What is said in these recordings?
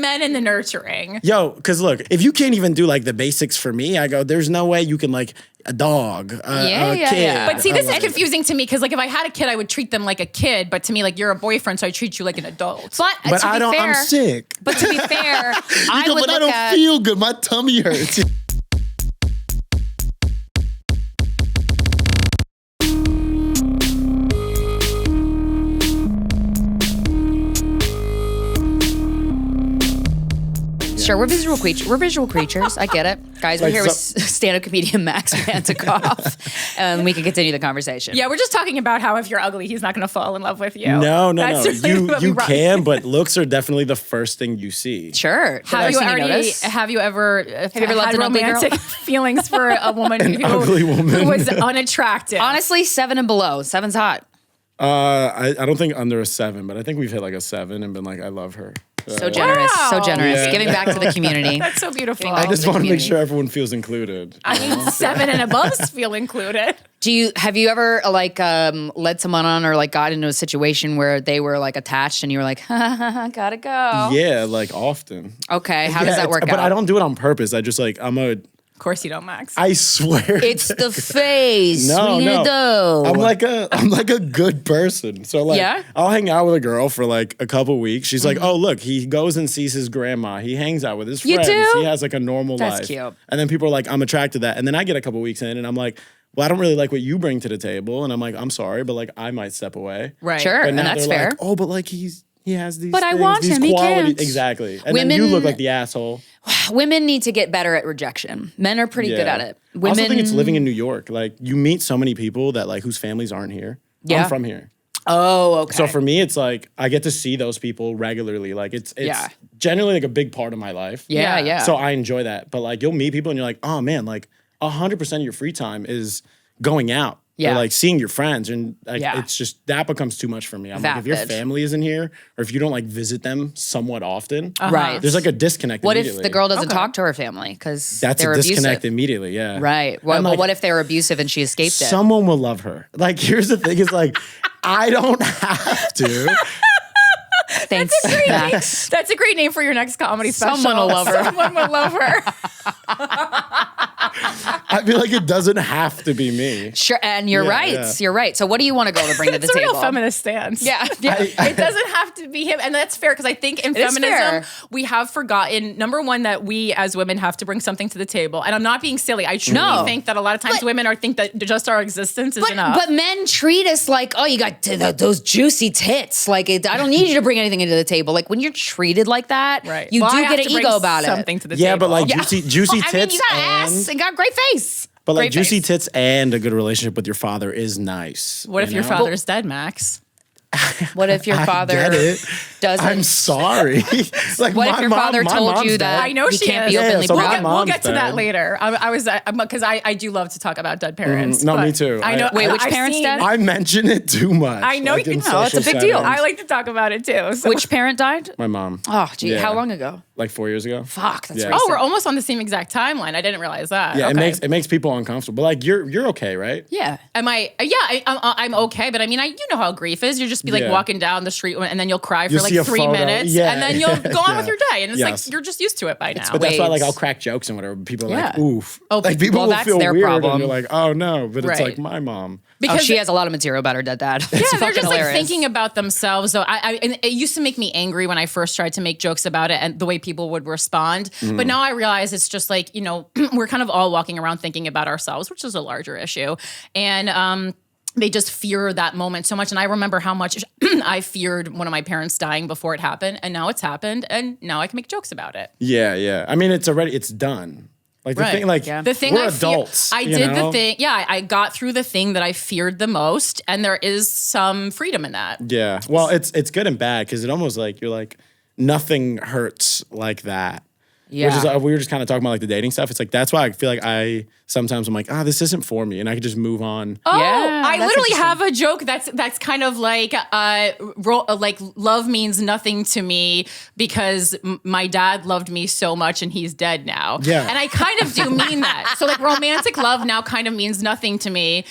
men in the nurturing. Yo, because look, if you can't even do like the basics for me, I go, there's no way you can like a dog, a kid. But see, this is confusing to me because like if I had a kid, I would treat them like a kid. But to me, like you're a boyfriend, so I treat you like an adult. But I don't. I'm sick. But to be fair, I don't feel good. My tummy hurts. Sure, we're visual creatures. We're visual creatures. I get it, guys. We're here with stand-up comedian Max Manticof, and we can continue the conversation. Yeah, we're just talking about how if you're ugly, he's not going to fall in love with you. No. Really you can, but looks are definitely the first thing you see. Sure. Have you ever loved an ugly girl? romantic feelings for a woman ugly woman who was unattractive? Honestly, 7 and below. 7's hot. I don't think under a 7, but I think we've hit like a 7 and been like, I love her. So generous, so generous. Yeah. giving back to the community. That's so beautiful. I just want to make sure everyone feels included. I mean, 7 and above feel included. Have you ever like led someone on or like got into a situation where they were like attached and you were like, gotta go? Yeah, like often. Okay, how does that work out? But I don't do it on purpose. I just like, Of course you don't, Max. I swear. It's the face. No. I'm like a good person. So like, I'll hang out with a girl for like a couple weeks. She's like, oh look, he goes and sees his grandma. He hangs out with his friends. Do? He has like a normal life. That's cute. And then people are like, I'm attracted to that. And then I get a couple weeks in and I'm like, well, I don't really like what you bring to the table. And I'm like, I'm sorry, but like I might step away. Right. Sure, But and now that's they're fair. like, oh, but like he has these But I things, want these him, he qualities. can't. Exactly. And then you look like the asshole. Women need to get better at rejection. Men are pretty good at it. Women, I also think it's living in New York. Like you meet so many people that like whose families aren't here. Yeah. I'm from here. Oh, okay. So for me, it's like I get to see those people regularly. Like it's generally like a big part of my life. Yeah. So I enjoy that. But like you'll meet people and you're like, oh man, like 100% of your free time is going out. Yeah. Or like seeing your friends. And like, it's just, that becomes too much for me. I'm like, if your family isn't here or if you don't like visit them somewhat often, right. there's like a disconnect What immediately. if the girl doesn't talk to her family because That's they're a disconnect abusive? immediately, yeah. Right. Well, like, what if they're abusive and she escaped it? Someone will love her. Like, here's the thing is like, I don't have to. Thanks, Max. That's a great name for your next comedy special. Someone will love her. Someone will love her. I feel like it doesn't have to be me. Sure, and you're right. Yeah. You're right. So what do you want to go to bring to the It's a table? real feminist stance. Yeah. It doesn't have to be him. And that's fair because I think in feminism, we have forgotten, number one, that we as women have to bring something to the table. And I'm not being silly. I truly think that a lot of times women think that just our existence is enough. But men treat us like, oh, you got those juicy tits. Like, I don't need you to bring anything into the table. Like, when you're treated like that, you do get an ego about it. Something to the Yeah, table. but like juicy tits. I mean, you got ass and got great face. But like Great juicy face. tits and a good relationship with your father is nice. What if your father's dead, Max? What if your father get it. doesn't? I'm sorry. Like What if your father told you that I know he she can't is. be openly so my proud? mom- We'll get to that dead. later. I was because I do love to talk about dead parents. No, but me too. I know. Wait, which I've parents seen- dead? I mention it too much. I know like, you in know, it's a social big deal. settings. I like to talk about it too. So. Which parent died? My mom. Oh, gee, Yeah. how long ago? Like 4 years ago. Fuck, that's Yeah. recent. Oh, we're almost on the same exact timeline. I didn't realize that. Yeah, Okay. it makes people uncomfortable. But like you're okay, right? Yeah. Am I? Yeah, I'm okay. But I mean, you know how grief is. You just be like Yeah. walking down the street and then you'll cry for You'll like see a 3 photo. minutes, Yeah. and then you'll go on with Yeah. your day. And it's Yes. like you're just used to it by now. But that's why like Waves. I'll crack jokes and whatever. People are like, Yeah. oof. Oh, like people well, will that's feel their weird problem. and you're like, oh no. But it's Right. like my mom. because she has a lot of material about her dead dad. Yeah, It's they're fucking just like hilarious. thinking about themselves. So and it used to make me angry when I first tried to make jokes about it and the way people would respond. Mm-hmm. But now I realize it's just like, you know, we're kind of all walking around thinking about ourselves, which is a larger issue. And they just fear that moment so much. And I remember how much I feared one of my parents dying before it happened. And now it's happened. And now I can make jokes about it. Yeah. I mean, it's done. Like the Right. thing, like The thing we're I adults. I you did know? the thing. Yeah, I got through the thing that I feared the most, and there is some freedom in that. Yeah. Well, it's good and bad because it almost like you're like nothing hurts like that. Yeah. Which is we were just kind of talking about like the dating stuff. It's like that's why I feel like sometimes I'm like, this isn't for me, and I can just move on. Oh, Yeah. I literally have a joke that's kind of like love means nothing to me because my dad loved me so much and he's dead now. Yeah. And I kind of do mean that. So like romantic love now kind of means nothing to me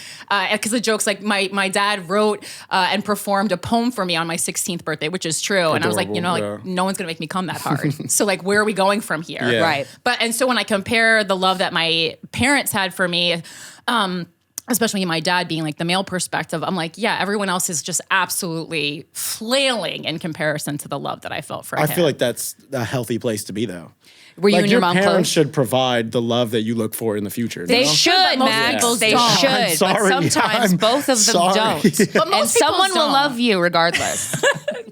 because the joke's like my dad wrote and performed a poem for me on my 16th birthday, which is true. And I was like, no one's gonna make me come that hard. So like, where are we going from here? Yeah. Right. And so when I compare the love that my parents had for me, especially my dad being like the male perspective, I'm like, yeah, everyone else is just absolutely flailing in comparison to the love that I felt for him. I feel like that's a healthy place to be, though. Were you and your mom parents close? should provide the love that you look for in the future. They should, Max. They should. I'm sorry. But sometimes both of them don't. But And someone will love you regardless.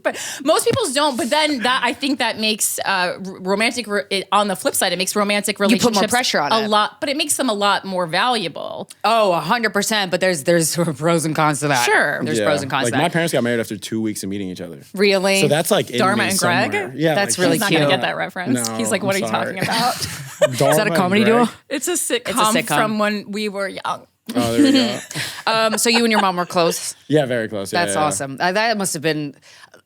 But most people don't. But then I think that makes romantic. On the flip side, it makes romantic relationships put more pressure on a it. lot. But it makes them a lot more valuable. Oh, 100%. But there's pros and cons to that. Sure. There's pros and cons like to that. my parents got married after 2 weeks of meeting each other. Really? So that's like in Dharma me and Greg? somewhere. Yeah, That's like, really He's not cute. going to get that reference. No, He's like, what I'm are you sorry. talking about? Is that a comedy duo? It's a sitcom from when we were young. Oh, there we go. So you and your mom were close? Yeah, very close. Yeah, That's yeah. awesome. That must have been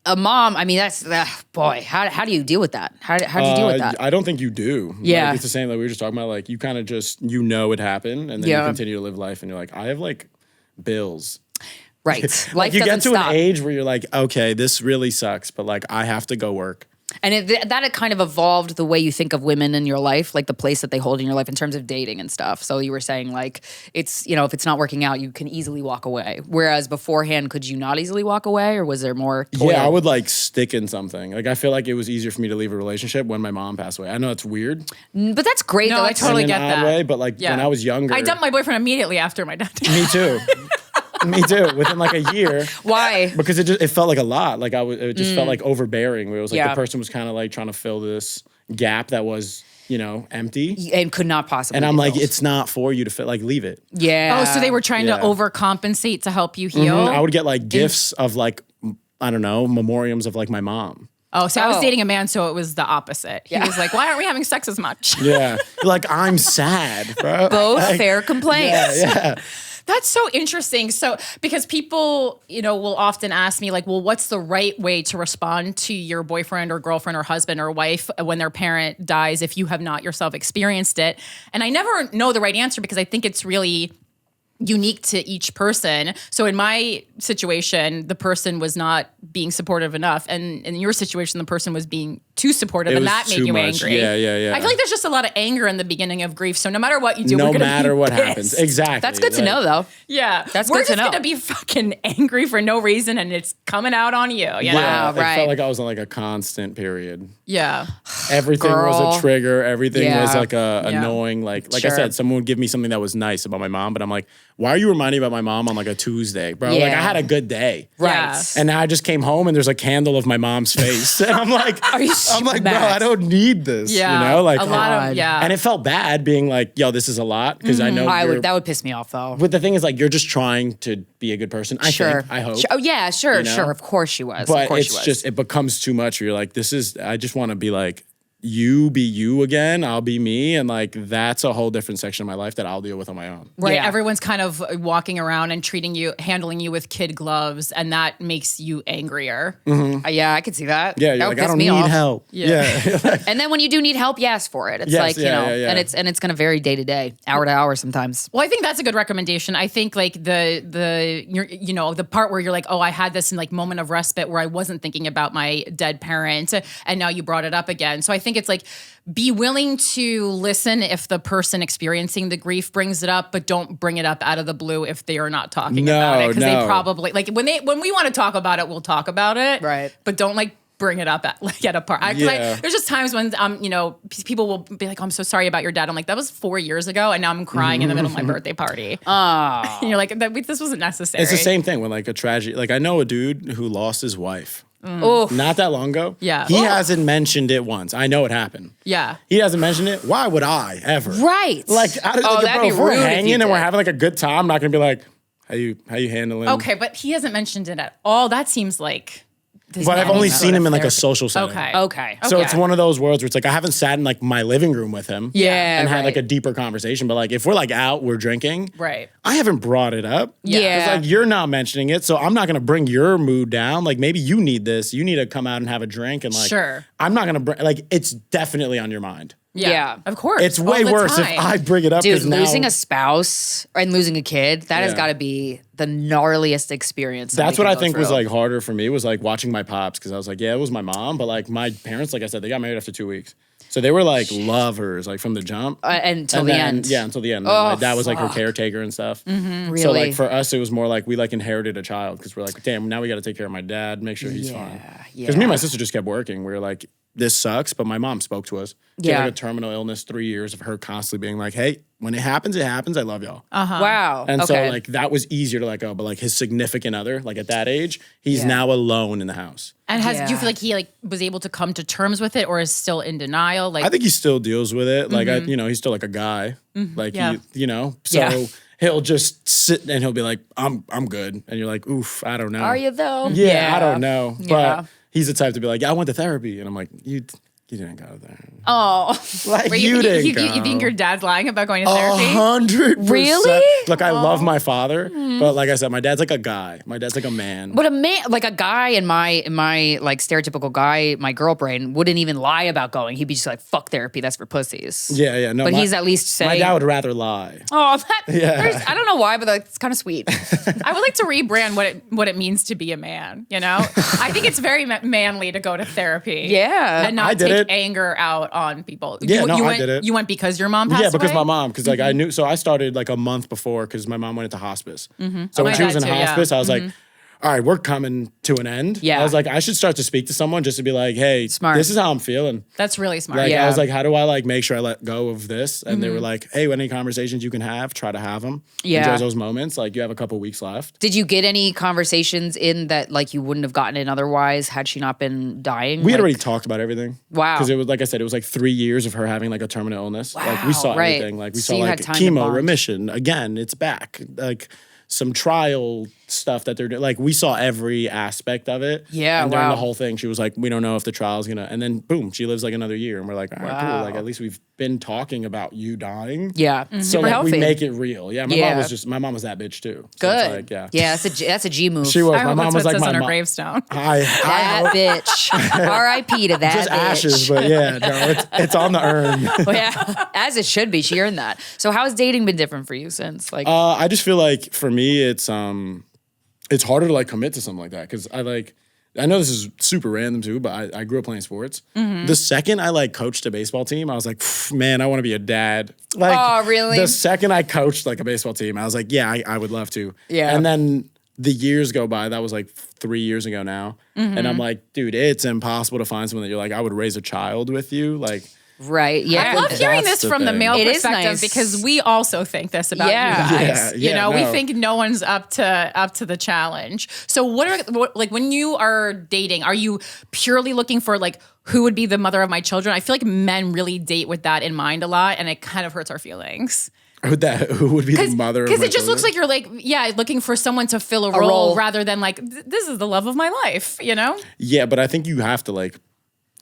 a mom. I mean, that's boy. How do you deal with that? How do you deal with that? I don't think you do. Yeah. Like, it's the same that we were just talking about. Like, you kind of just, it happened, and then you continue to live life, and you're like, I have like bills. Right. Like Life you get doesn't to stop. an age where you're like, okay, this really sucks, but like I have to go work. And that it kind of evolved the way you think of women in your life, like the place that they hold in your life in terms of dating and stuff. So you were saying like, it's, if it's not working out, you can easily walk away. Whereas beforehand, could you not easily walk away or was there more toil? Yeah, I would like stick in something. Like I feel like it was easier for me to leave a relationship when my mom passed away. I know it's weird. But that's great No, though. I That's totally in get an odd that. way, but like when I was younger. I dumped my boyfriend immediately after my dad died. Me too. Me too. Within like a year. Why? Because it felt like a lot. Like it just felt like overbearing. Where it was like Yeah. the person was kind of like trying to fill this gap that was, empty. And could not possibly. And I'm be like, filled. it's not for you to fit. Like, leave it. Yeah. Oh, so they were trying to Yeah. overcompensate to help you heal? I would get like gifts of like, I don't know, memoriams of like my mom. Oh, so I was Oh. dating a man, so it was the opposite. He was like, why aren't we having sex as much? Yeah. Like, I'm sad, bro. both fair complaints. Yeah. That's so interesting. So, because people, will often ask me, like, well, what's the right way to respond to your boyfriend or girlfriend or husband or wife when their parent dies if you have not yourself experienced it? And I never know the right answer because I think it's really unique to each person. So in my situation, the person was not being supportive enough. And in your situation, the person was being too supportive It and was that made too you much. angry. Yeah. I feel like there's just a lot of anger in the beginning of grief. So no matter what you do, No we're gonna matter be what pissed. happens. Exactly. That's good to know though. Yeah. That's we're good to just know. gonna be fucking angry for no reason and it's coming out on you. You know? Wow. It right. felt like I was on like a constant period. Yeah. Everything was Girl. a trigger. Everything was Yeah. like annoying. Like I Sure. said, someone would give me something that was nice about my mom, but I'm like, why are you reminding me about my mom on like a Tuesday, bro? Like I Yeah. had a good day. Right. Yeah. And now I just came home and there's a candle of my mom's face. And I'm like, Are you I'm like, bro, Max? I don't need this. Yeah. Like a lot God. of, yeah. And it felt bad being like, yo, this is a lot. Because I know That would piss me off though. but the thing is like, you're just trying to be a good person. I Sure. think, I hope. Oh yeah, sure, know? sure. Of course she was. But of course she it's was. just, it becomes too much. Where you're like, I just want to be like, you be you again, I'll be me. And like, that's a whole different section of my life that I'll deal with on my own. Right. Yeah. Everyone's kind of walking around and handling you with kid gloves, and that makes you angrier. Yeah, I could see that. Yeah, That you're would like, I piss don't me need off. help. Yeah. And then when you do need help, you ask for it. It's Yes, like, yeah, yeah. and it's going to vary day to day, hour to hour sometimes. Well, I think that's a good recommendation. I think like the part where you're like, oh, I had this like moment of respite where I wasn't thinking about my dead parent, and now you brought it up again. So I think it's like, be willing to listen if the person experiencing the grief brings it up, but don't bring it up out of the blue if they are not talking about it, because they probably like when we want to talk about it, we'll talk about it, Right. But don't like bring it up at a party. There's just times when people will be like, oh, I'm so sorry about your dad. I'm like, that was 4 years ago, and now I'm crying in the middle of my birthday party. Oh. And you're like, this wasn't necessary. It's the same thing when like a tragedy. Like I know a dude who lost his wife. Oof. Not that long ago. Yeah. He hasn't mentioned it once. I know it happened. Yeah. He hasn't mentioned it. Why would I ever? Right. Like, that'd bro, be if we're rude if you hanging and we're did. having like a good time, I'm not gonna be like, how you handling? Okay, but he hasn't mentioned it at all. That seems like But I've only seen him in like a social setting. Okay. So it's one of those worlds where it's like I haven't sat in like my living room with him and had like a deeper conversation. But like if we're like out, we're drinking. Right. I haven't brought it up. Yeah. Because like you're not mentioning it. So I'm not going to bring your mood down. Like maybe you need this. You need to come out and have a drink. And like, I'm not going to bring, like it's definitely on your mind. Yeah. Of course. It's way worse if I bring it up. Dude, losing a spouse and losing a kid, that has got to be the gnarliest experience. That's what I think was like harder for me was like watching my pops because I was like, yeah, it was my mom. But like my parents, like I said, they got married after 2 weeks. So they were like lovers, like from the jump. Until the end. Yeah, until the end. My dad was like her caretaker and stuff. Really? So like for us, it was more like we like inherited a child because we're like, damn, now we got to take care of my dad, make sure he's fine. Because me and my sister just kept working. We were like, this sucks, but my mom spoke to us. She had like a terminal illness, 3 years of her constantly being like, hey, when it happens, I love y'all. Wow. And so like that was easier to let go. But like his significant other, like at that age, he's now alone in the house. And do you feel like he like was able to come to terms with it or is still in denial? Like I think he still deals with it. Like he's still like a guy. Like so he'll just sit and he'll be like, I'm good. And you're like, oof, I don't know. Are you though? Yeah, I don't know. But he's the type to be like, I went to therapy. And I'm like, you didn't go there. Oh. Like you didn't go. You think your dad's lying about going to therapy? 100%. Really? Look, I love my father, but like I said, my dad's like a guy. My dad's like a man. But a man, like a guy in my like stereotypical guy, my girl brain wouldn't even lie about going. He'd be just like, fuck therapy, that's for pussies. Yeah. No, but he's at least saying. My dad would rather lie. Oh, I don't know why, but it's kind of sweet. I would like to rebrand what it means to be a man, you know? I think it's very manly to go to therapy. Yeah. And not take anger out on people. Yeah, I did it. You went because your mom passed away? Yeah, because my mom. Because like I knew, so I started like a month before because my mom went into hospice. So when she was in hospice, I was like, all right, we're coming to an end. Yeah. I was like, I should start to speak to someone just to be like, hey, this is how I'm feeling. That's really smart. Like, I was like, how do I like make sure I let go of this? And they were like, hey, any conversations you can have, try to have them. Yeah. Enjoy those moments. Like you have a couple weeks left. Did you get any conversations in that like you wouldn't have gotten in otherwise had she not been dying? We had already talked about everything. Wow. Because it was, like I said, it was like 3 years of her having like a terminal illness. Wow. Like we saw everything. Like we saw like chemo remission. Again, it's back. Like some trial stuff that they're doing. Like we saw every aspect of it. Yeah, and during the whole thing, she was like, we don't know if the trial's gonna, and then boom, she lives like another year. And we're like, all right, cool. Like at least we've been talking about you dying. Yeah. So Super like healthy. we make it real. Yeah, my mom was that bitch too. So good. it's like, yeah, that's a G move. She was. I My hope mom that's was what like says my on her mom. gravestone. That bitch. R.I.P. to that just bitch. ashes, but yeah, no, it's on the urn. Well, yeah, as it should be. She earned that. So how has dating been different for you since? Like, I just feel like for me, it's harder to like commit to something like that because I know this is super random too, but I grew up playing sports. The second I like coached a baseball team, I was like, man, I want to be a dad. Like, oh, really? The second I coached like a baseball team, I was like, yeah, I would love to. Yeah. And then the years go by. That was like 3 years ago now, and I'm like, dude, it's impossible to find someone that you're like, I would raise a child with you, like. Right. Yeah. I love hearing this from the male perspective nice. because we also think this about you guys. We think no one's up to the challenge. So what when you are dating, are you purely looking for like who would be the mother of my children? I feel like men really date with that in mind a lot, and it kind of hurts our feelings. Who would be the mother of my Because it just children? looks like you're like, looking for someone to fill a role rather than like, this is the love of my life, you know? Yeah, but I think you have to like,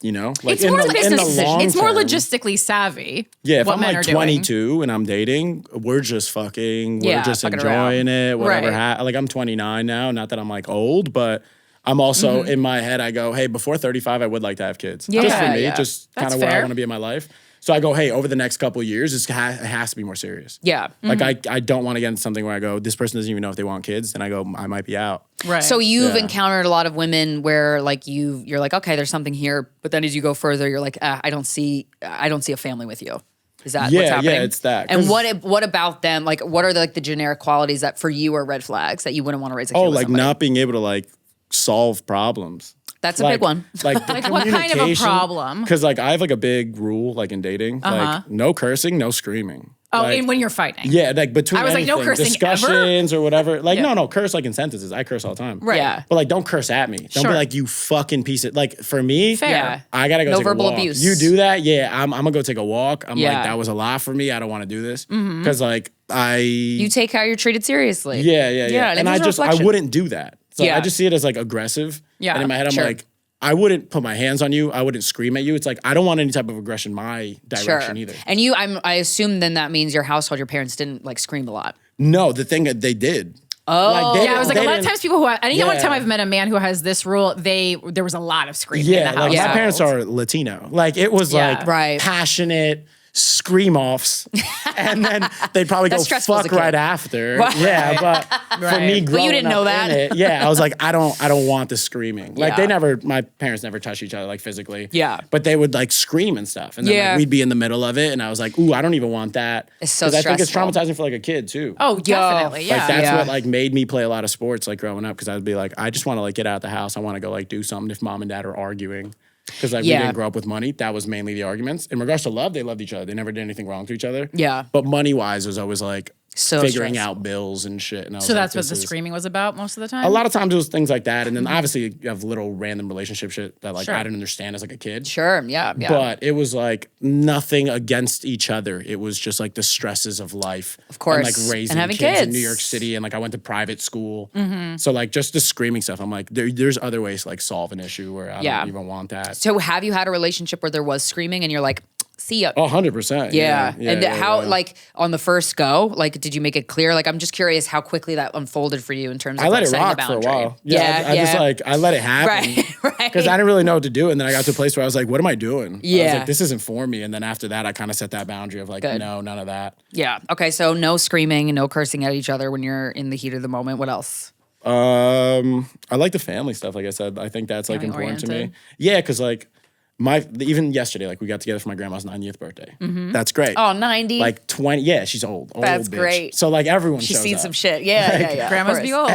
you know, like it's more in the long it's more term, logistically savvy. Yeah, if what I'm men like are 22 doing. and I'm dating, we're just fucking, we're just fucking enjoying it, whatever. Right. Like I'm 29 now, not that I'm like old, but I'm also in my head, I go, hey, before 35, I would like to have kids. Yeah, just for me, yeah. just kind That's of where I fair. want to be in my life. So I go, hey, over the next couple of years, it has to be more serious. Yeah. Like I don't want to get into something where I go, this person doesn't even know if they want kids, and I go, I might be out. Right. So you've encountered a lot of women where like you're like, okay, there's something here, but then as you go further, you're like, I don't see a family with you. Is that what's happening? Yeah, it's that. And what about them? Like, what are the generic qualities that for you are red flags that you wouldn't want to raise a kid with like somebody? not being able to like solve problems. That's a big one. Like, Like what kind of a problem? Because like I have like a big rule like in dating, like no cursing, no screaming. Oh, like, and when you're fighting. Yeah, like between I was like, no anything, cursing discussions or whatever. Like no, curse like in sentences. I curse all the time. Right. Yeah. But like don't curse at me. Don't Sure. be like you fucking piece of like for me. Fair. Yeah. I gotta go No take verbal a walk. abuse. You do that, yeah. I'm gonna go take a walk. I'm Yeah. like that was a lot for me. I don't want to do this because like You take how you're treated seriously. yeah. Yeah, and And it I is a just I reflection. wouldn't do that. So Yeah. I just see it as like aggressive. Yeah, And in my head, I'm like, I wouldn't put my hands on you. I wouldn't scream at you. It's like, I don't want any type of aggression my direction either. And I assume then that means your household, your parents didn't like scream a lot. No, the thing that they did. Oh, I was like, a lot of times people who, any one time I've met a man who has this rule, there was a lot of screaming in the house. Like my parents are Latino. Like it was like passionate scream offs, and then they'd probably go fuck right after. Yeah, but for me growing you didn't up know that. in it, I was like, I don't want the screaming. Like my parents never touched each other like physically. Yeah, but they would like scream and stuff, and then like, we'd be in the middle of it, and I was like, ooh, I don't even want that. It's so stressful. I think it's traumatizing for like a kid too. Oh, definitely. Like that's what like made me play a lot of sports like growing up, because I'd be like, I just want to like get out of the house. I want to go like do something if mom and dad are arguing. Because like we didn't grow up with money. That was mainly the arguments. In regards to love, they loved each other. They never did anything wrong to each other. Yeah. But money-wise, it was always like figuring stressful. out bills and shit. And I was so like, that's what the screaming was about most of the time? A lot of times it was things like that. And then obviously you have little random relationship shit that like I didn't understand as like a kid. Sure, yeah. But it was like nothing against each other. It was just like the stresses of life. Of course. And like raising and having kids in New York City. And like I went to private school. So like just the screaming stuff, I'm like, there's other ways to like solve an issue where I don't even want that. So have you had a relationship where there was screaming and you're like, see ya? 100%. And how, like, on the first go, like, did you make it clear? Like, I'm just curious how quickly that unfolded for you in terms of I let it setting rock a boundary. for a while. I just like, I let it happen. Right. Because I didn't really know what to do. And then I got to a place where I was like, what am I doing? Yeah. I was like, this isn't for me. And then after that, I kind of set that boundary of like, no, none of that. Yeah. Okay. So no screaming and no cursing at each other when you're in the heat of the moment. What else? I like the family stuff. Like I said, I think that's like important to me. Yeah. Because like, even yesterday, like we got together for my grandma's 90th birthday. That's great. Oh, 90? Like 20. Yeah, she's old. That's bitch. great. So like everyone She's shows seen up. some shit. Yeah. Grandmas be old.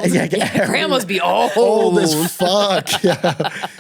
Grandmas be old. Old as fuck.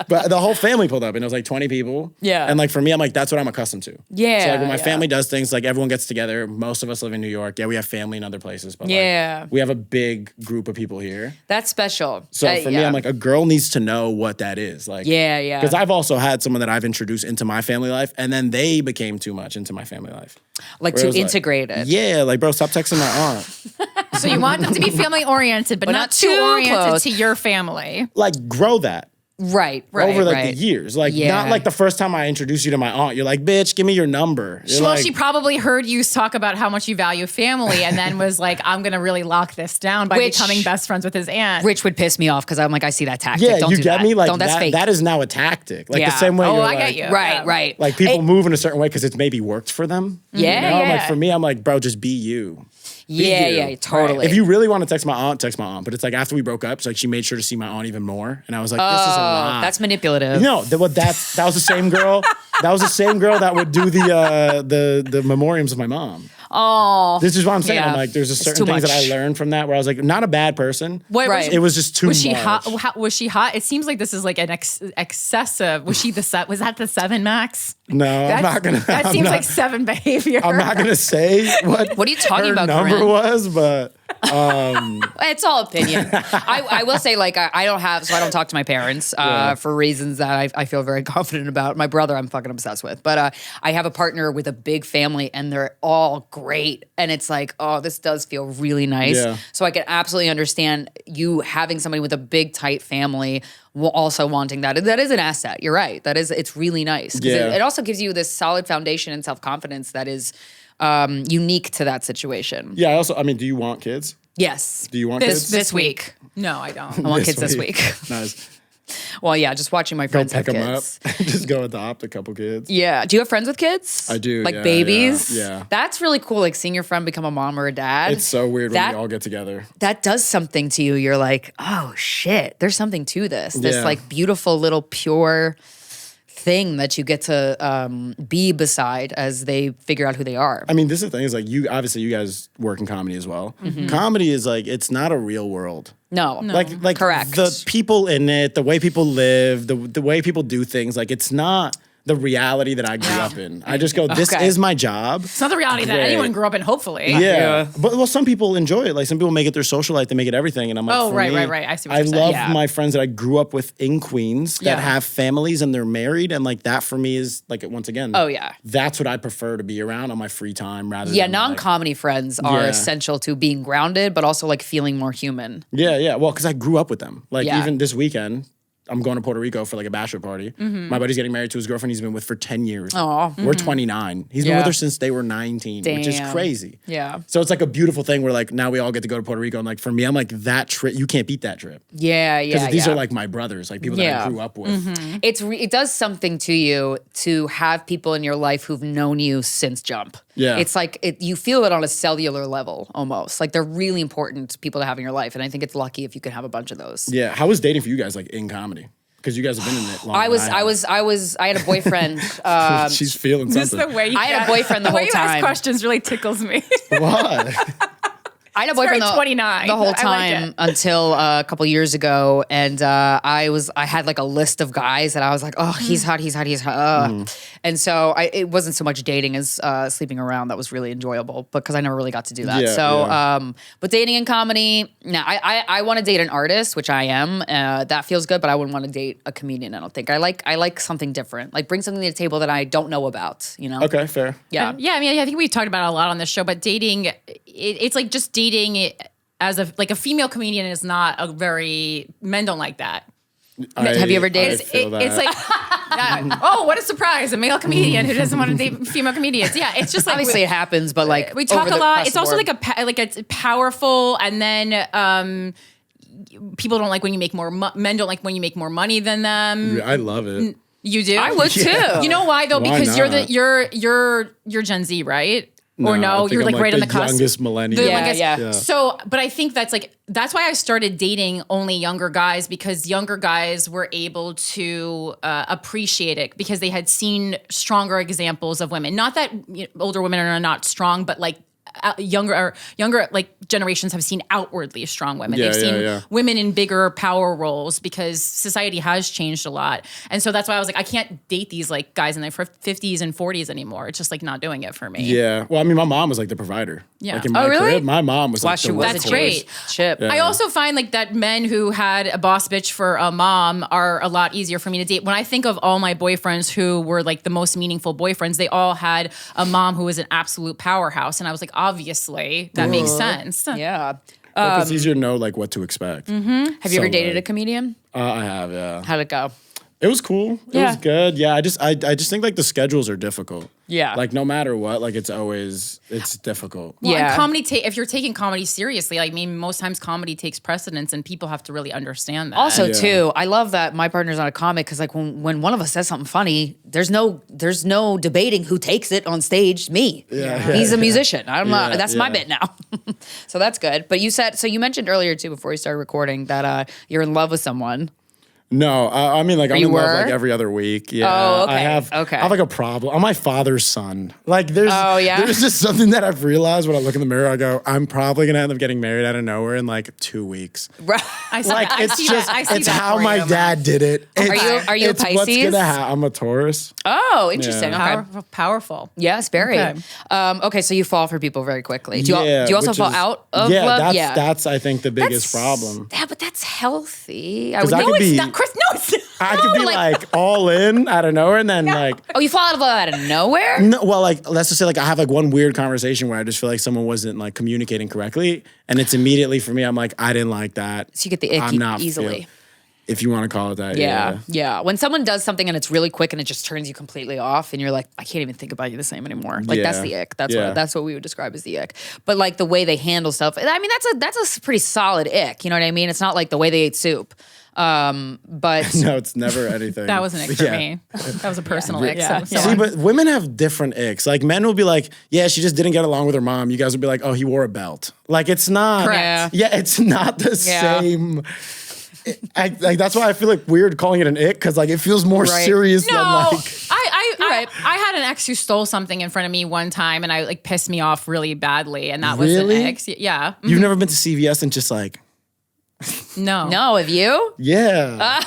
But the whole family pulled up and it was like 20 people. Yeah. And like for me, I'm like, that's what I'm accustomed to. Yeah. So like when my family does things, like everyone gets together. Most of us live in New York. Yeah, we have family in other places. But like we have a big group of people here. That's special. So for me, I'm like, a girl needs to know what that is. Like, because I've also had someone that I've introduced into my family life, and then they became too much into my family life. Like to integrate it. Yeah, like bro, stop texting my aunt. So you want them to be family oriented, but not too oriented close. to your family. Like grow that. Right. Over like the years. Like not like the first time I introduced you to my aunt, you're like, bitch, give me your number. She probably heard you talk about how much you value family and then was like, I'm going to really lock this down by becoming best friends with his aunt. Which would piss me off because I'm like, I see that tactic. Yeah, Don't you do get that. me? Like Don't, that's fake. that is now a tactic. Like the same way you're I like, get you. Right. Like people move in a certain way because it's maybe worked for them. Yeah, you know? Like for me, I'm like, bro, just be you. Yeah, totally. If you really want to text my aunt, text my aunt. But it's like after we broke up, it's like she made sure to see my aunt even more. And I was like, this is a lot. That's manipulative. No, that was the same girl. That was the same girl that would do the memoriams of my mom. Oh, this is what I'm saying. I'm like, there's a It's certain too things that much. I learned from that where I was like, not a bad person. Right. It was just too much. Was she hot? Was she hot? It seems like this is like an excessive. Was she was that the 7 max? No, I'm not gonna. That seems like 7 behavior. I'm not gonna say what. What are you talking her about? Number Corinne? was, but it's all opinion. I will say, like, I don't talk to my parents for reasons that I feel very confident about. My brother, I'm fucking obsessed with, but I have a partner with a big family, and they're all great, and it's like, oh, this does feel really nice. Yeah. So I can absolutely understand you having somebody with a big, tight family. Also wanting that. That is an asset. You're right. It's really nice. Yeah. It also gives you this solid foundation and self-confidence that is unique to that situation. yeah. I mean, do you want kids? Yes. Do you want kids? this week? No, I don't. I want kids this week. Nice. Well, yeah, just watching my Go friends pick have them up. kids. Just go adopt a couple kids. Yeah. Do you have friends with kids? I do, Like yeah, babies? yeah. That's really cool, like seeing your friend become a mom or a dad. It's so weird when we all get together. That does something to you. You're like, oh shit, there's something to this. This Yeah. like beautiful little pure thing that you get to be beside as they figure out who they are. I mean, this is the thing is like you guys work in comedy as well. Mm-hmm. Comedy is like, it's not a real world. No. Like Correct. the people in it, the way people live, the way people do things, like it's not the reality that I grew up in. I just go, this is my job. It's not the reality that anyone grew up in, hopefully. Yeah. But well, some people enjoy it. Like some people make it their social life, they make it everything. And I'm like, Oh, for right. me, I see what you're saying. love Yeah. my friends that I grew up with in Queens that have families and they're married. And like that for me is like, once again, that's what I prefer to be around on my free time rather than non-comedy friends are essential to being grounded, but also like feeling more human. Yeah. Well, because I grew up with them. Like even this weekend, I'm going to Puerto Rico for like a bachelor party. My buddy's getting married to his girlfriend he's been with for 10 years. Aw. We're 29. He's been with her since they were 19, which is Damn. crazy. Yeah. So it's like a beautiful thing where like now we all get to go to Puerto Rico. And like for me, I'm like that trip, you can't beat that trip. Yeah. Because these are like my brothers, like people that I grew up with. It does something to you to have people in your life who've known you since jump. Yeah. It's like you feel it on a cellular level almost. Like they're really important people to have in your life. And I think it's lucky if you can have a bunch of those. Yeah. How was dating for you guys like in comedy? Because you guys have been in it long. I had a boyfriend. She's feeling something. Just the way I had a boyfriend the way whole you ask time. questions really tickles me. What? I had a boyfriend very 29. the whole I like time it. until a couple years ago, and I had like a list of guys that I was like, oh, he's hot. And so it wasn't so much dating as sleeping around that was really enjoyable, because I never really got to do that. But dating and comedy, no, I want to date an artist, which I am. That feels good, but I wouldn't want to date a comedian. I don't think I like something different, like bring something to the table that I don't know about. You know? Okay, fair. Yeah. Yeah, I mean, I think we've talked about it a lot on this show, but dating, it's like just dating as a female comedian is not a very, men don't like that. Have you ever dated? It's like, oh, what a surprise! A male comedian who doesn't want to date female comedians. Yeah, it's just like Obviously, it happens, but like we talk a lot. It's also board. like it's powerful, and then people don't like when you make more. Men don't like when you make more money than them. I love it. You do. I would too. You know why though? Why Because not? you're Gen Z, right? Or I no, think you're I'm like right on the cusp. Youngest millennial. Yeah. So, but I think that's why I started dating only younger guys, because younger guys were able to appreciate it because they had seen stronger examples of women. Not that older women are not strong, but like younger like generations have seen outwardly strong women. They've seen women in bigger power roles because society has changed a lot. And so that's why I was like, I can't date these like guys in their 50s and 40s anymore. It's just like not doing it for me. Yeah. Well, I mean, my mom was like the provider. Yeah. Like in my really? crib, my mom was like she the was. That's workhorse. great. Chip. I also find like that men who had a boss bitch for a mom are a lot easier for me to date. When I think of all my boyfriends who were like the most meaningful boyfriends, they all had a mom who was an absolute powerhouse. And I was like, obviously, that makes sense. Yeah. It's easier to know like what to expect. Have you ever dated a comedian? I have, yeah. How'd it go? It was cool. It Yeah. was good. Yeah, I just think like the schedules are difficult. Yeah. Like no matter what, like it's difficult. Well, Yeah. and comedy, if you're taking comedy seriously, like, I mean, most times comedy takes precedence and people have to really understand that. Also, Yeah. too, I love that my partner's not a comic because, like, when one of us says something funny, there's no debating who takes it on stage. Me, he's a musician. I'm not. That's my bit now. So that's good. But you mentioned earlier too, before we started recording, that you're in love with someone. No, I mean like I'm you in love were? like every other week. Yeah, Oh, okay. I have like a problem. I'm my father's son. Like there's just something that I've realized when I look in the mirror. I go, I'm probably gonna end up getting married out of nowhere in like 2 weeks. Right. I see Like that. I it's see just that. I see it's that how for my you. dad did it. Are you a it's what's Pisces? gonna happen. I'm a Taurus. Oh, interesting. Yeah. Okay. Powerful. Yes, very. Okay. Okay, so you fall for people very quickly. Do you also which fall is- out of love? That's I think the biggest problem. Yeah, but that's healthy. I 'Cause would I know could it's be- not. Chris, no, it's not. I could be like all in out of nowhere, and then like Oh, you fall out of love out of nowhere? no, well, like let's just say like I have like one weird conversation where I just feel like someone wasn't like communicating correctly, and it's immediately for me. I'm like, I didn't like that. So you get the ick I'm not easily. if you want to call it that. Yeah. When someone does something and it's really quick and it just turns you completely off, and you're like, I can't even think about you the same anymore. Like that's the ick. That's what we would describe as the ick. But like the way they handle stuff, I mean, that's a pretty solid ick. You know what I mean? It's not like the way they ate soup. But No, it's never anything. That was an ick for me. That was a personal ick. Yeah. So See, but women have different icks. Like men will be like, yeah, she just didn't get along with her mom. You guys will be like, oh, he wore a belt. Like it's not. Correct. Yeah, it's not the same. Like that's why I feel like weird calling it an ick because like it feels more serious than no, like. I had an ex who stole something in front of me one time, and I like pissed me off really badly, and that was an Really? ex. Yeah. You've never been to CVS and just like. No, have you? Yeah.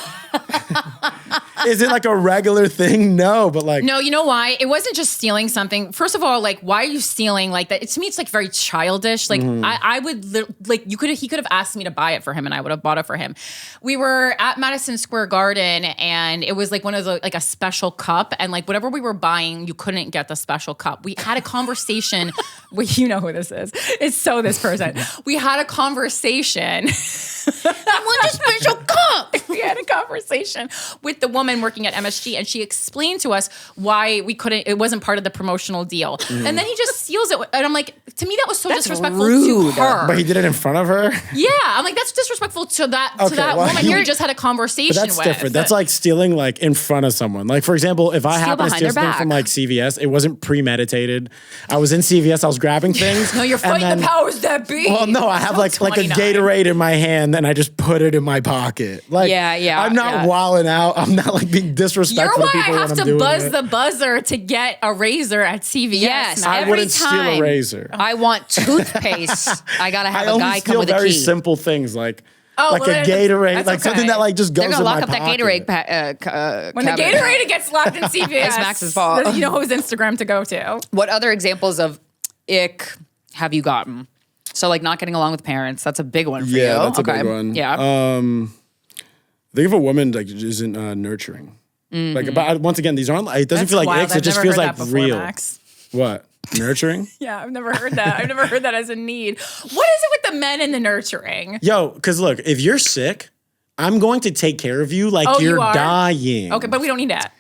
Is it like a regular thing? No, but like. No, you know why? It wasn't just stealing something. First of all, like, why are you stealing like that? To me, it's like very childish. Like, I would like he could have asked me to buy it for him, and I would have bought it for him. We were at Madison Square Garden, and it was like one of the like a special cup, and like whatever we were buying, you couldn't get the special cup. We had a conversation. You know who this is? It's so this person. We had a conversation. I want a special cup. We had a conversation. conversation with the woman working at MSG, and she explained to us why we couldn't. It wasn't part of the promotional deal, and then he just seals it. And I'm like, to me, that was so disrespectful rude. to her. But he did it in front of her. Yeah, I'm like, that's disrespectful to that woman who we just had a conversation But that's with. different. That's like stealing like in front of someone. Like for example, if I happen to behind steal their something back. from like CVS, it wasn't premeditated. I was in CVS, I was grabbing things. No, you're fighting the powers that be. Well, no, I have like a 29. Gatorade in my hand, and I just put it in my pocket. Like, I'm not wilding out. I'm not like being disrespectful You're to why people I have when I'm to doing buzz it. the buzzer to get a razor at CVS. Yes, now. I every wouldn't steal a time. razor. I want toothpaste. I gotta have I a only guy come steal with a very key. simple things like well, a Gatorade, that's like something okay. that like just goes They're in gonna my lock up pocket. that Gatorade When the cabinet. Gatorade gets locked in CVS, It's Max's fault. You know whose Instagram to go to. What other examples of ick have you gotten? So like not getting along with parents. That's a big one for you. Yeah, that's a big one. Yeah. Think of a woman like isn't nurturing. Like, but once again, these aren't. It doesn't feel like icks. It just feels like real. Max. What? Nurturing? Yeah, I've never heard that. I've never heard that as a need. What is it with the men and the nurturing? Yo, because look, if you're sick, I'm going to take care of you like you're you are? dying. Okay, but we don't need that.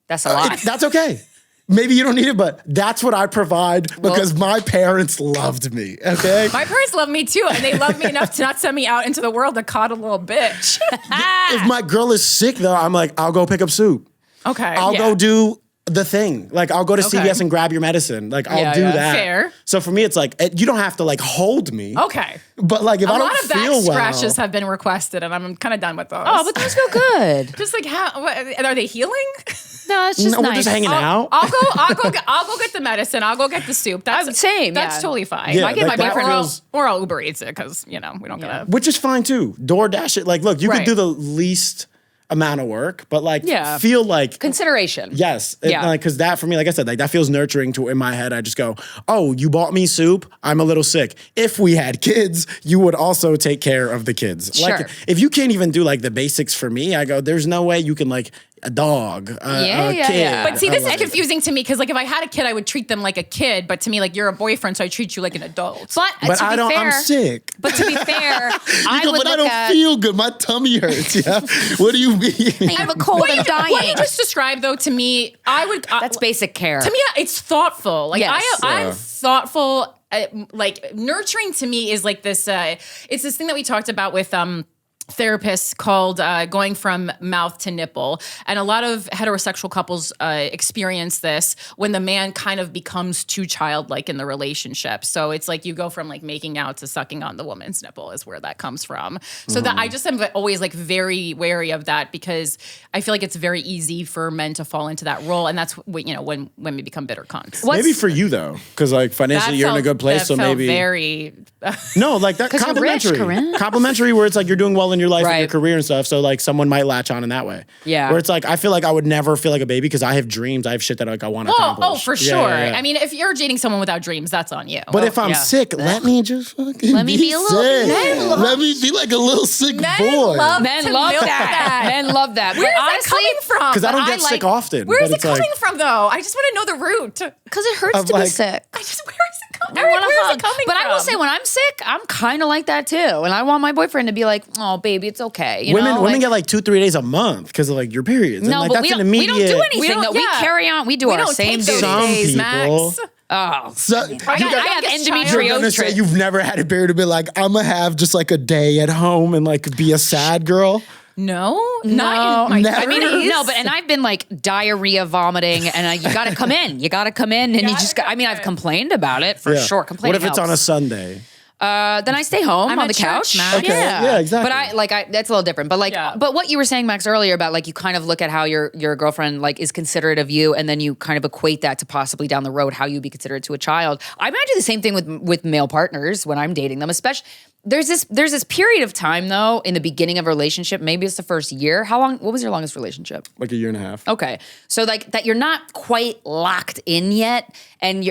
That's a lot. That's okay. Maybe you don't need it, but that's what I provide because my parents loved me. Okay. My parents love me too, and they love me enough to not send me out into the world to coddle a little bitch. If my girl is sick though, I'm like, I'll go pick up soup. Okay. I'll go do the thing. Like I'll go to Okay. CVS and grab your medicine. Like I'll Yeah, do yeah. that. Fair. So for me, it's like you don't have to like hold me. Okay. But like if A I lot don't of back feel scratches well, have been requested, and I'm kind of done with those. Oh, but those feel good. just like how are they healing? No, it's just no, nice. we're just hanging out. I'll go get the medicine. I'll go get the soup. That's Same, That's yeah. totally fine. Yeah, I get like my that boyfriend, feels- or I'll Uber Eats it because we don't gotta. which is fine too. DoorDash it. Like, look, you Right. can do the least amount of work, but like Yeah. feel like Consideration. yes. Yeah. Because that for me, like I said, like that feels nurturing to in my head. I just go, oh, you bought me soup. I'm a little sick. If we had kids, you would also take care of the kids. Sure. Like if you can't even do like the basics for me, I go, there's no way you can like a dog, Yeah, a yeah, kid. yeah. But see, this is like- confusing to me because, like, if I had a kid, I would treat them like a kid. But to me, like, you're a boyfriend, so I treat you like an adult. But to I be don't. fair, I'm sick. But to be fair, I You go, would but I look don't at. feel good. My tummy hurts. Yeah. What do you mean? I have a cold and dying. What you just described, though, to me, I would. That's basic care. To me, it's thoughtful. Like Yes. I'm thoughtful. Like nurturing to me is like this. It's this thing that we talked about with therapists called going from mouth to nipple, and a lot of heterosexual couples experience this when the man kind of becomes too childlike in the relationship. So it's like you go from like making out to sucking on the woman's nipple is where that comes from. So that I just am always like very wary of that because I feel like it's very easy for men to fall into that role, and that's what, when women become bitter cunts. Maybe for you though, because like financially you're in a good place, that so felt maybe very. no, like that 'Cause you're rich, complimentary, Corinne. complimentary, where it's like you're doing well in your life, and your Right. career and stuff. So like someone might latch on in that way. Yeah. Where it's like I feel like I would never feel like a baby because I have dreams, I have shit that like I want to accomplish. Oh, for Yeah, sure. yeah, yeah. I mean, if you're dating someone without dreams, that's on you. But if I'm yeah. sick, let me just fucking Let me be a little sick. bit. Let me be like a little sick Men boy. love Men to love milk that. Men love that. Where is But that honestly, coming from? Because I don't But get I sick like- often. Where but is it it's like, coming from, though? I just want to know the root. because it hurts Of to be like- sick. Where is it coming? I wanna Where is hug. it coming But from? I will say, when I'm sick, I'm kind of like that too, and I want my boyfriend to be like, "Oh, baby, it's okay." You women know? women Like, get like 2-3 days a month because of like your periods. And no, like but that's we an don't. immediate. We don't do anything. We don't- though. We yeah. carry on. We do we our don't same take those duty. Some days, people- Max. Oh, So, I have youngest child. you're gonna endometriosis. say you've never had a period to be like, I'm gonna have just like a day at home and like be a sad girl. No, not in my never. I mean, 30s. no, but and I've been like diarrhea, vomiting, and you got to come in. You got to come in, and you just. I mean, I've complained about it for Yeah. sure. What Complaining if it's on a helps. Sunday? Then I stay home I'm on at the couch. church, Max. Okay, yeah, exactly. But that's a little different. But like, Yeah. but what you were saying, Max, earlier about like you kind of look at how your girlfriend like is considerate of you, and then you kind of equate that to possibly down the road how you'd be considerate to a child. I might do the same thing with male partners when I'm dating them, especially. There's this period of time though in the beginning of a relationship. Maybe it's the first year. How long? What was your longest relationship? Like a year and a half. Okay. So like that you're not quite locked in yet, and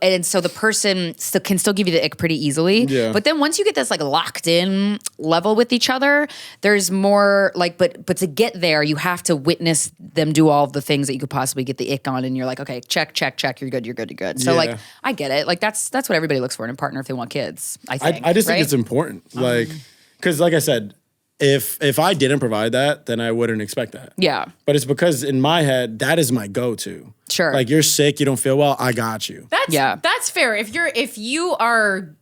and so the person can still give you the ick pretty easily. Yeah. But then once you get this like locked in level with each other, there's more like but to get there you have to witness them do all of the things that you could possibly get the ick on, and you're like, okay, check, you're good. So Yeah. like I get it. Like that's what everybody looks for in a partner if they want kids. I think. I just right? think it's important. Like, because like I said, if I didn't provide that, then I wouldn't expect that. Yeah. But it's because in my head, that is my go-to. Sure. Like you're sick, you don't feel well, I got you. That's fair. If you are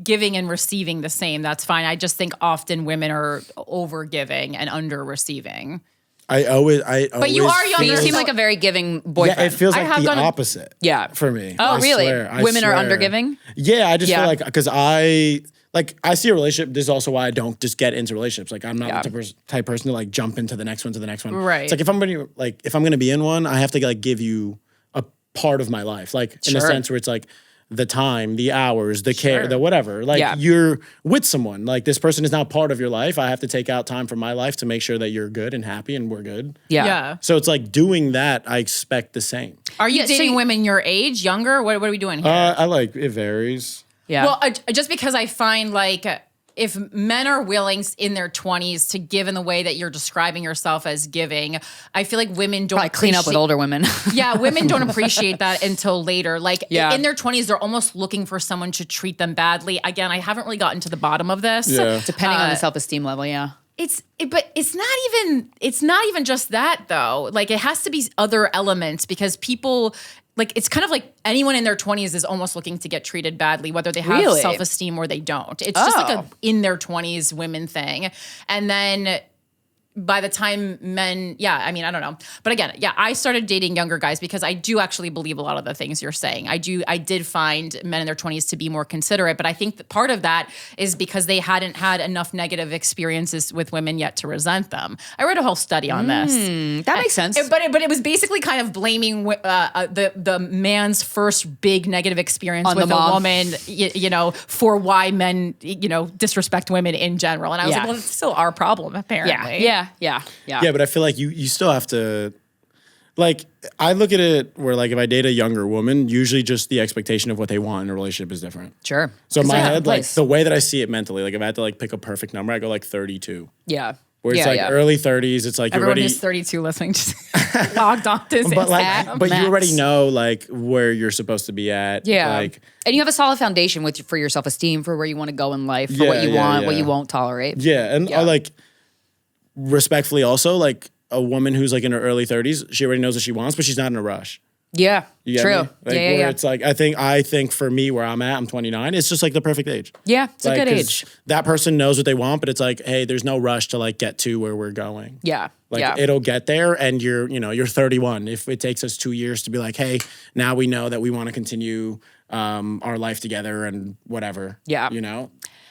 giving and receiving the same, that's fine. I just think often women are over giving and under receiving. I always. But you are younger. You seem like a very giving boyfriend. Yeah, it feels like the opposite. Yeah. For me. Oh, really? Women are under giving? Yeah, I just feel like because I see a relationship. This is also why I don't just get into relationships. Like I'm not the type person to like jump into the next one to the next one. Right. It's like if I'm gonna be in one, I have to like give you a part of my life, like in a sense where it's like the time, the hours, the care, the whatever. Like you're with someone. Like this person is now part of your life. I have to take out time from my life to make sure that you're good and happy and we're good. Yeah. So it's like doing that. I expect the same. Are you dating women your age, younger? What are we doing here? I like it varies. Yeah. Well, just because I find like if men are willing in their 20s to give in the way that you're describing yourself as giving, I feel like women don't probably clean up with older women. Yeah, women don't appreciate that until later. Like in their 20s, they're almost looking for someone to treat them badly. Again, I haven't really gotten to the bottom of this. Yeah. Depending on the self-esteem level, But it's not even just that though. Like it has to be other elements because people like it's kind of like anyone in their 20s is almost looking to get treated badly, whether they have self-esteem or they don't. It's just like a in their 20s women thing. And then by the time men, I mean, I don't know. But again, I started dating younger guys because I do actually believe a lot of the things you're saying. I did find men in their 20s to be more considerate, but I think that part of that is because they hadn't had enough negative experiences with women yet to resent them. I read a whole study on this. That makes sense. But it was basically kind of blaming the man's first big negative experience on with the a mom. woman, for why men, disrespect women in general. And I was like, well, it's still our problem, apparently. Yeah. But I feel like you still have to, like, I look at it where, like, if I date a younger woman, usually just the expectation of what they want in a relationship is different. Sure. So in my head, like, the way that I see it mentally, like, if I had to, like, pick a perfect number, I go, like, 32. Yeah. Where it's, early 30s, it's, like, Everyone you're who's 32 listening just logged on to but, like, but you already Max. know, like, where you're supposed to be at. Yeah. Like, and you have a solid foundation for your self-esteem, for where you want to go in life, for what you want, what you won't tolerate. Yeah. And, like, respectfully also, like, a woman who's, like, in her early 30s, she already knows what she wants, but she's not in a rush. Yeah, You get true. me? Like, where it's like, I think for me where I'm at, I'm 29, it's just like the perfect age. Yeah, it's Like, a good 'cause age. That person knows what they want, but it's like, hey, there's no rush to like get to where we're going. Yeah. Like it'll get there and you're 31. If it takes us 2 years to be like, hey, now we know that we want to continue our life together and whatever. Yeah.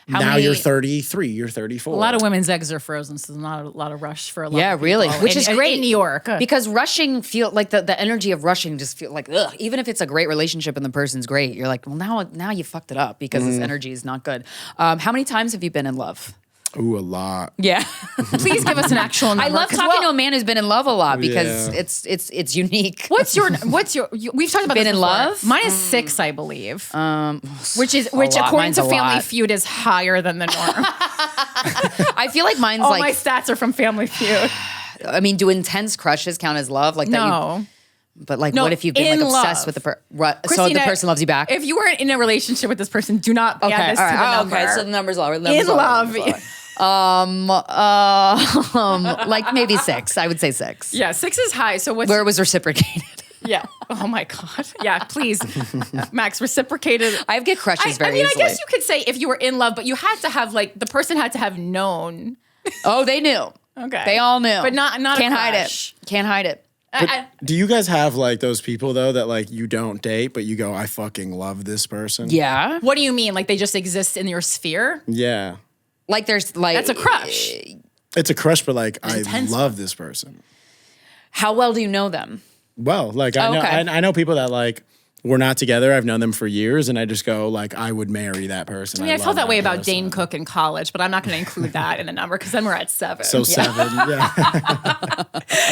Now you're 33, you're 34. A lot of women's eggs are frozen, so there's not a lot of rush for a lot of really. people. Which is great. In New York. Because rushing feel like the energy of rushing just feel like, ugh, even if it's a great relationship and the person's great, you're like, well, now you fucked it up because this energy is not good. How many times have you been in love? Ooh, a lot. Yeah. Please give us an actual number. I love talking to a man who's been in love a lot because it's unique. What's your we've talked about Been this in before. love? Mine is 6, I believe. Which lot. according Mine's to a Family lot. Feud is higher than the norm. I feel like mine's All like my stats are from Family Feud. I mean, do intense crushes count as love? Like that No. But like, No, what if you've been in like obsessed love. with the person? So the Krystyna, person loves you back? If you weren't in a relationship with this person, do not add this to the number. Okay, so the number's lower. In love. Like maybe 6. I would say 6. Yeah, 6 is high. So what's Where it was reciprocated. Yeah. Oh my God. Yeah, please. Max, reciprocated. I get crushes very I mean, easily. I guess you could say if you were in love, but you had to have the person had to have known. Oh, they knew. Okay. They all knew. But not Can't a hide crush. it. Can't hide it. Do you guys have like those people though that like you don't date, but you go, I fucking love this person? Yeah. What do you mean? Like they just exist in your sphere? Yeah. Like there's like That's a crush. It's a crush, but like I intense love this person. How well do you know them? Well, like I know Okay. I know people that like we're not together. I've known them for years, and I just go like I would marry that person. I mean, I love felt that way about person. Dane Cook in college, but I'm not going to include that in the number because then we're at 7. So 7, yeah.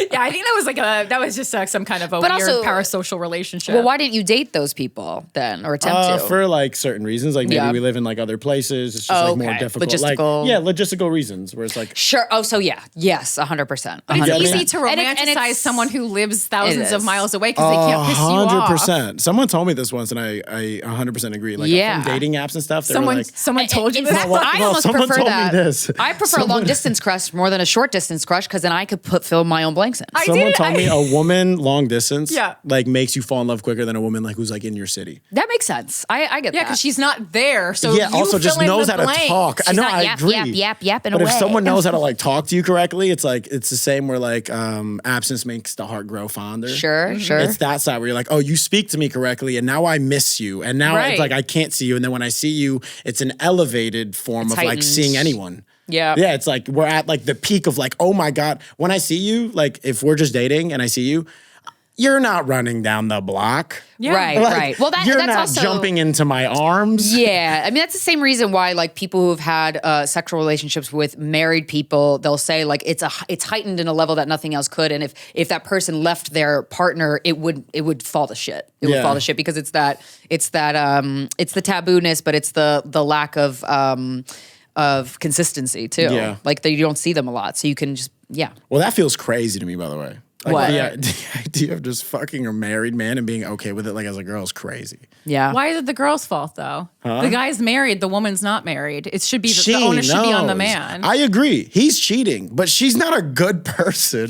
Yeah, I think that was just some kind of a But weird also- parasocial relationship. Well, why didn't you date those people then or attempt to? For like certain reasons, like maybe Yeah. we live in like other places. It's just like more okay. difficult. Logistical. Like, logistical reasons where it's like Sure. Oh, so yeah. Yes, 100%. It's Yeah, easy man. to And romanticize it's- someone who lives thousands It of is. miles away because they can't piss you off. 100%. Someone Someone told me this once, and I 100% agree. Like from dating apps and stuff. Someone told you in this. fact, I almost someone prefer told me that. this. I prefer a long distance crush more than a short distance crush because then I could fill my own blanks in. Someone told me a woman long distance, Yeah. like makes you fall in love quicker than a woman like who's like in your city. That makes sense. I get that. Yeah, because she's not there. So Yeah, you also just fill in knows the how to blank. talk. I She's know, not I yap, agree. yap in But a if way. someone knows how to like talk to you correctly, it's like it's the same where like absence makes the heart grow fonder. Sure. It's that side where you're like, oh, you speak to me correctly, and now I miss you, and now Right. it's like I can't see you, and then when I see you, it's an elevated form It's of like heightened. seeing anyone. Yeah. Yeah, it's like we're at like the peak of like, oh my God, when I see you, like if we're just dating and I see you, you're not running down the block. Yeah. Right, Like, right. Well, you're that's not also jumping into my arms. Yeah, I mean that's the same reason why like people who've had sexual relationships with married people, they'll say like it's heightened in a level that nothing else could, and if that person left their partner, it would fall to shit. It would fall to shit because it's the tabooness, but it's the lack of consistency too. Yeah. Like you don't see them a lot, so you can just Well, that feels crazy to me, by the way. Like, What? The idea of just fucking a married man and being okay with it, like as a girl, is crazy. yeah. Why is it the girl's fault though? The guy's married, the woman's not married. It should be the onus should be on the man. I agree. He's cheating, but she's not a good person.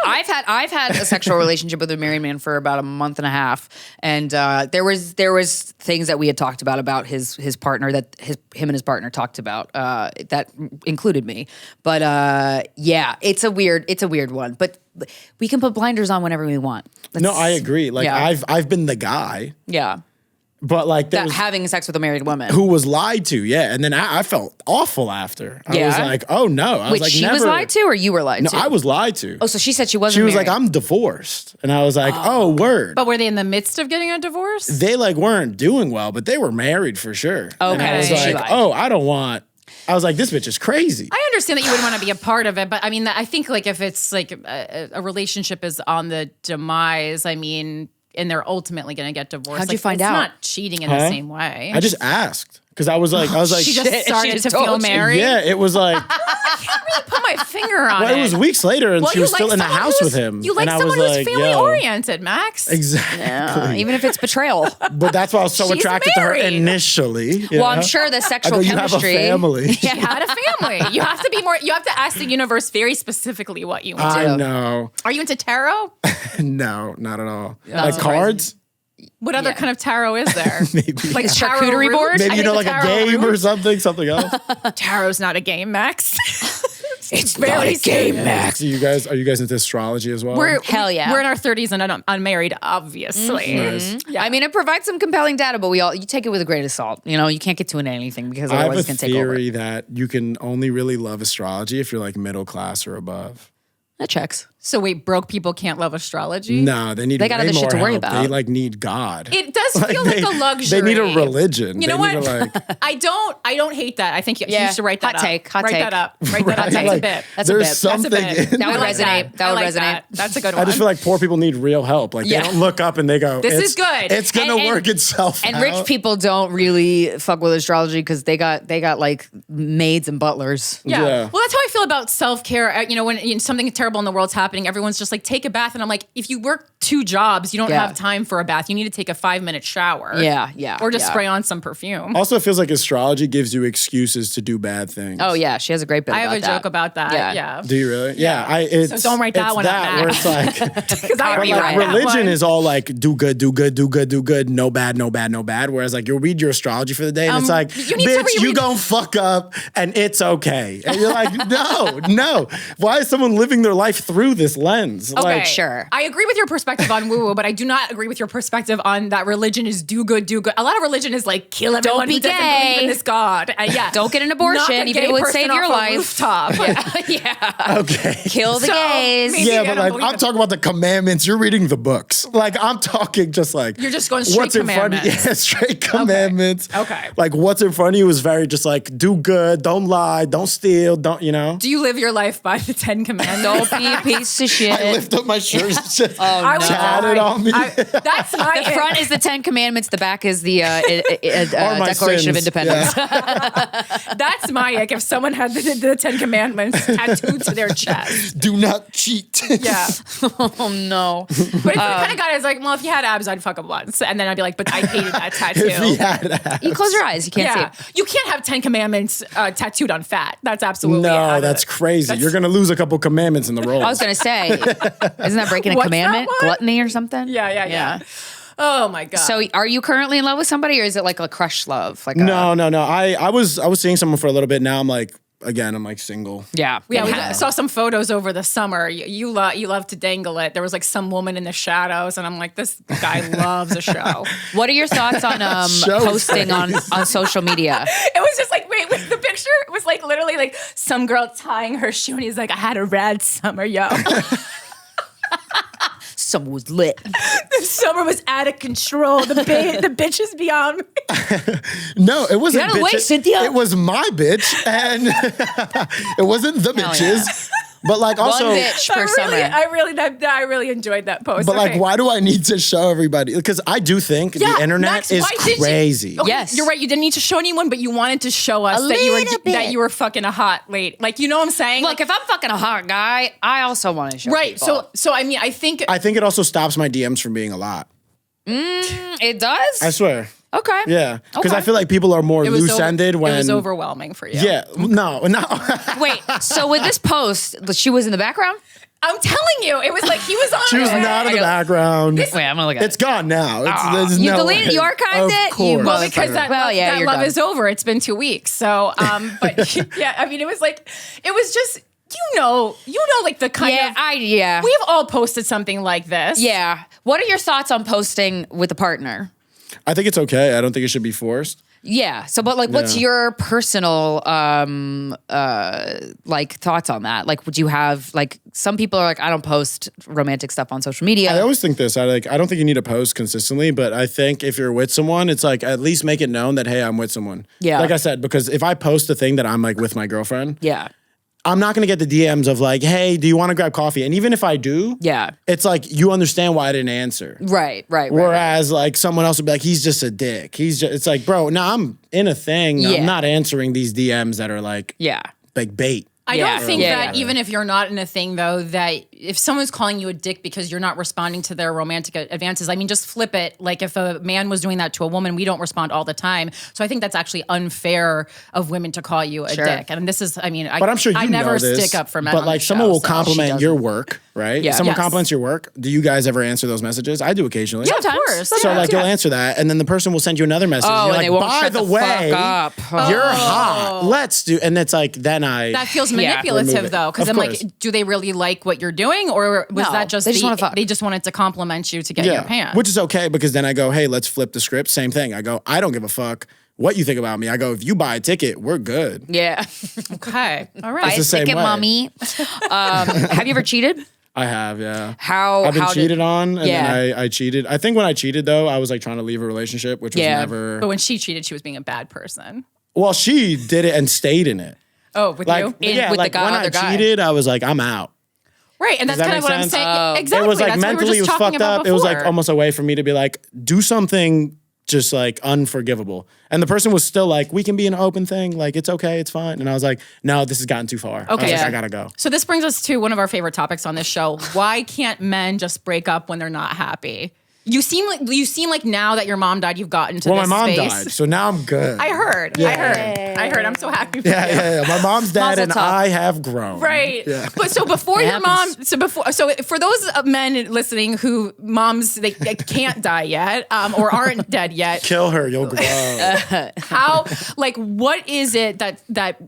I've had a sexual relationship with a married man for about a month and a half, and there was things that we had talked about his partner that him and his partner talked about that included me. But yeah, it's a weird one. But we can put blinders on whenever we want. No, I agree. Like yeah. I've been the guy, Yeah, but like there that was having sex with a married woman. who was lied to, yeah, and then I felt awful after. I was Yeah? like, oh no, I was Wait, like, she never. was lied to, or you were lied No, to? I was lied to. Oh, so she said she wasn't. She was married. like, I'm divorced, and I was like, oh word. But were they in the midst of getting a divorce? They like weren't doing well, but they were married for sure. And I was Okay. She like, lied. oh, I was like, this bitch is crazy. I understand that you wouldn't want to be a part of it, but I mean, I think like if it's like a relationship is on the demise, I mean, and they're ultimately going to get divorced. How'd you find it's out? not cheating in the same way. I just asked because I was like, she just Shit, started she just to feel told you. married. yeah, it was like, Put my finger on well, it was weeks later, and Well, she you was still like in the someone house who's- with him. You like and I someone was who's like, family yo. oriented, Max. Exactly. even if it's betrayal. But that's why I was so She's attracted to her married. initially. you Well, I'm know? sure the I sexual go, you have a chemistry. family. She had a family. You have to be more. You have to ask the universe very specifically what you want. I know. Are you into tarot? No, not at all. Not Like surprising. cards? What other Yeah. kind of tarot is there? Maybe. Like tarot charcuterie root? board? Maybe I you know, think like a tarot game root. or something else. Tarot's not a game, Max. It's very serious. Max. Are you guys into astrology as well? Hell yeah. We're in our 30s and unmarried, obviously. Nice. Yeah. I mean, it provides some compelling data, but you take it with a grain of salt. You know, you can't get too into anything because I have otherwise a it's gonna take over. theory that you can only really love astrology if you're like middle class or above. That checks. So wait, broke people can't love astrology? No, they need They got way other shit more to worry help. about. They like need God. It does feel like a luxury. They need a religion. You know they what? Need to, like, I don't hate that. I think you Yeah. should write that Hot up. take, hot write take. that up. Write that up. That's like, a bit. That's a there's bit. That's a something bit. in That would I like resonate. That would I like resonate. that. That's a good one. I just feel like poor people need real help. Like Yeah. they don't look up and they go, This "It's- is good." It's gonna And- work itself And out." rich people don't really fuck with astrology because they got like maids and butlers. Yeah. Yeah. Well, that's how I feel about self-care. You know, when something terrible in the world's happening, everyone's just like, take a bath. And I'm like, if you work 2 jobs, you don't Yeah. have time for a bath. You need to take a 5-minute shower. Yeah. Or just yeah. spray on some perfume. Also, it feels like astrology gives you excuses to do bad things. Oh yeah, she has a great bit. I have about a that. joke about that. Yeah. Yeah. Do you really? Yeah. It's, So don't write that it's one up, that where Max. it's like, Because I But, already like, read that religion one. is all like do good, do good, do good, do good, no bad, no bad, no bad. Whereas like you'll read your astrology for the day and it's like, you need to bitch, you reread- gon' fuck up and it's okay. And you're like, no. Why is someone living their life through this lens? Okay, Like, sure. I agree with your perspective on woo-woo, but I do not agree with your perspective on that religion is do good, do good. A lot of religion is like kill everyone be who doesn't gay. believe in this God. Yeah. Don't get an abortion, Knock a even gay if it would person save your off a life. rooftop. Yeah. okay. Kill the So, gays. maybe Yeah, I but don't like believe I'm it. talking about the commandments. You're reading the books. Like I'm talking just like You're just going straight what's in front of you. commandments. Yeah, straight commandments. Okay. Like what's in front of you is very just like do good, don't lie, don't steal, don't Do you live your life by the 10 Commandments? Don't be a piece piece of shit. I lift up my shirt. It's just no. tatted on me. That's my The front is the 10 Commandments. The back is the my Declaration of sins. Independence. That's my ick. If someone had the 10 Commandments tattooed to their chest. Do not cheat. Yeah. Oh no. But if the kind of guy is like, well, if you had abs, I'd fuck him once. And then I'd be like, but I hated that tattoo. If he had abs. You close your eyes. You can't see Yeah. it. You can't have 10 Commandments tattooed on fat. That's absolutely No, out of that's it. crazy. You're gonna lose a couple commandments in the roll. I was gonna say, isn't that breaking a What's commandment? that one? Gluttony or something? Yeah. Oh my God. So, are you currently in love with somebody, or is it like a crush love? Like No. I was seeing someone for a little bit. Now I'm like single. Yeah. Yeah, we saw some photos over the summer. You love to dangle it. There was like some woman in the shadows, and I'm like, this guy loves a show. What are your thoughts on posting on social media? It was just like, wait, the picture was like literally like some girl tying her shoe, and he's like, I had a rad summer, yo. Someone was lit. The summer was out of control. The bitch is beyond me. No, it wasn't You gotta wait, bitches. Cynthia. It was my bitch, and it wasn't the Hell bitches. But like also, One bitch per summer. I really enjoyed that post. but like, Okay. why do I need to show everybody? Because I do think Yeah, the internet Max, is why did you- crazy. Okay, Yes. you're right. You didn't need to show anyone, but you wanted to show us A that little bit. you were fucking a hot late. Like, you know what I'm saying? Look, if I'm fucking a hot guy, I also want to show right. people. So I mean, I think I think it also stops my DMs from being a lot. It does? I swear. Okay. Yeah. Because Okay. I feel like people are more it was loose-ended when it was overwhelming for you. Yeah. No. Wait, so with this post, she was in the background? I'm telling you, it was like he was on. She was it. not in the background. Wait, I'm gonna look at It's gone now. There's You no deleted- way. you archived Of it? You course. Well, because that, Well, yeah, that you're love done. is over. It's been 2 weeks. So, but yeah, I mean, it was just, like the kind of, we've all posted something like this. Yeah. What are your thoughts on posting with a partner? I think it's okay. I don't think it should be forced. Yeah. So, but like, what's Yeah. your personal, like thoughts on that? Like, would you have like some people are like, I don't post romantic stuff on social media. I always think this. I don't think you need to post consistently, but I think if you're with someone, it's like at least make it known that hey, I'm with someone. Yeah. Like I said, because if I post a thing that I'm like with my girlfriend, Yeah. I'm not gonna get the DMs of like, hey, do you want to grab coffee? And even if I do, Yeah. it's like you understand why I didn't answer. Right. Whereas like someone else would be like, he's just a dick. It's like, bro, no, I'm in a thing. Yeah. I'm not answering these DMs that are like Yeah. bait. I Yeah. don't think Yeah. that even if you're not in a thing though, that if someone's calling you a dick because you're not responding to their romantic advances, I mean, just flip it. Like if a man was doing that to a woman, we don't respond all the time. So I think that's actually unfair of women to call you a Sure. dick. And this is, I mean, But I'm sure you I never know this, stick up for men. But on like the someone show, will so. compliment your work, right? Yeah. Someone Yes. compliments your work. Do you guys ever answer those messages? I do occasionally. Yeah, of course. So like you'll answer that, and then the person will send you another message. Oh, You're and like, they won't by shut the the way, fuck up. you're hot. Let's do. And it's like then I. That feels Yeah. manipulative Remove it. though, because Of I'm course. like, do they really like what you're doing, or was No, that just they just wanna fuck. they just wanted to compliment you to get your pants? which is okay because then I go, hey, let's flip the script. Same thing. I go, I don't give a fuck what you think about me. I go, if you buy a ticket, we're good. Yeah. Okay, all Buy right. the a same ticket, way. mommy. Have you ever cheated? I have, yeah. How I've been how did- cheated on, and Yeah. then I cheated. I think when I cheated though, I was like trying to leave a relationship, which was Yeah. never. But when she cheated, she was being a bad person. Well, she did it and stayed in it. Oh, with Like, you? In- with the like guy- when other I guy. cheated, I was like, I'm out. Right, and that's that kind make of what I'm sense? saying. Exactly. It was like that's what we were mentally, it just was talking fucked about up. It was like before. almost a way for me to be like, do something just like unforgivable. And the person was still like, we can be an open thing. Like, it's okay, it's fine. And I was like, no, this has gotten too far. I was Okay. like, Yeah. I gotta go. So this brings us to one of our favorite topics on this show. Why can't men just break up when they're not happy? You seem like now that your mom died, you've gotten to Well, this my mom space. died, so now I'm good. I heard. I'm so happy for you. Yeah. My mom's dead, Mazel and tov. I have grown. Right. But so before your mom, so for those men listening who moms they can't die yet or aren't dead yet, Kill her, you'll grow. how like what is it that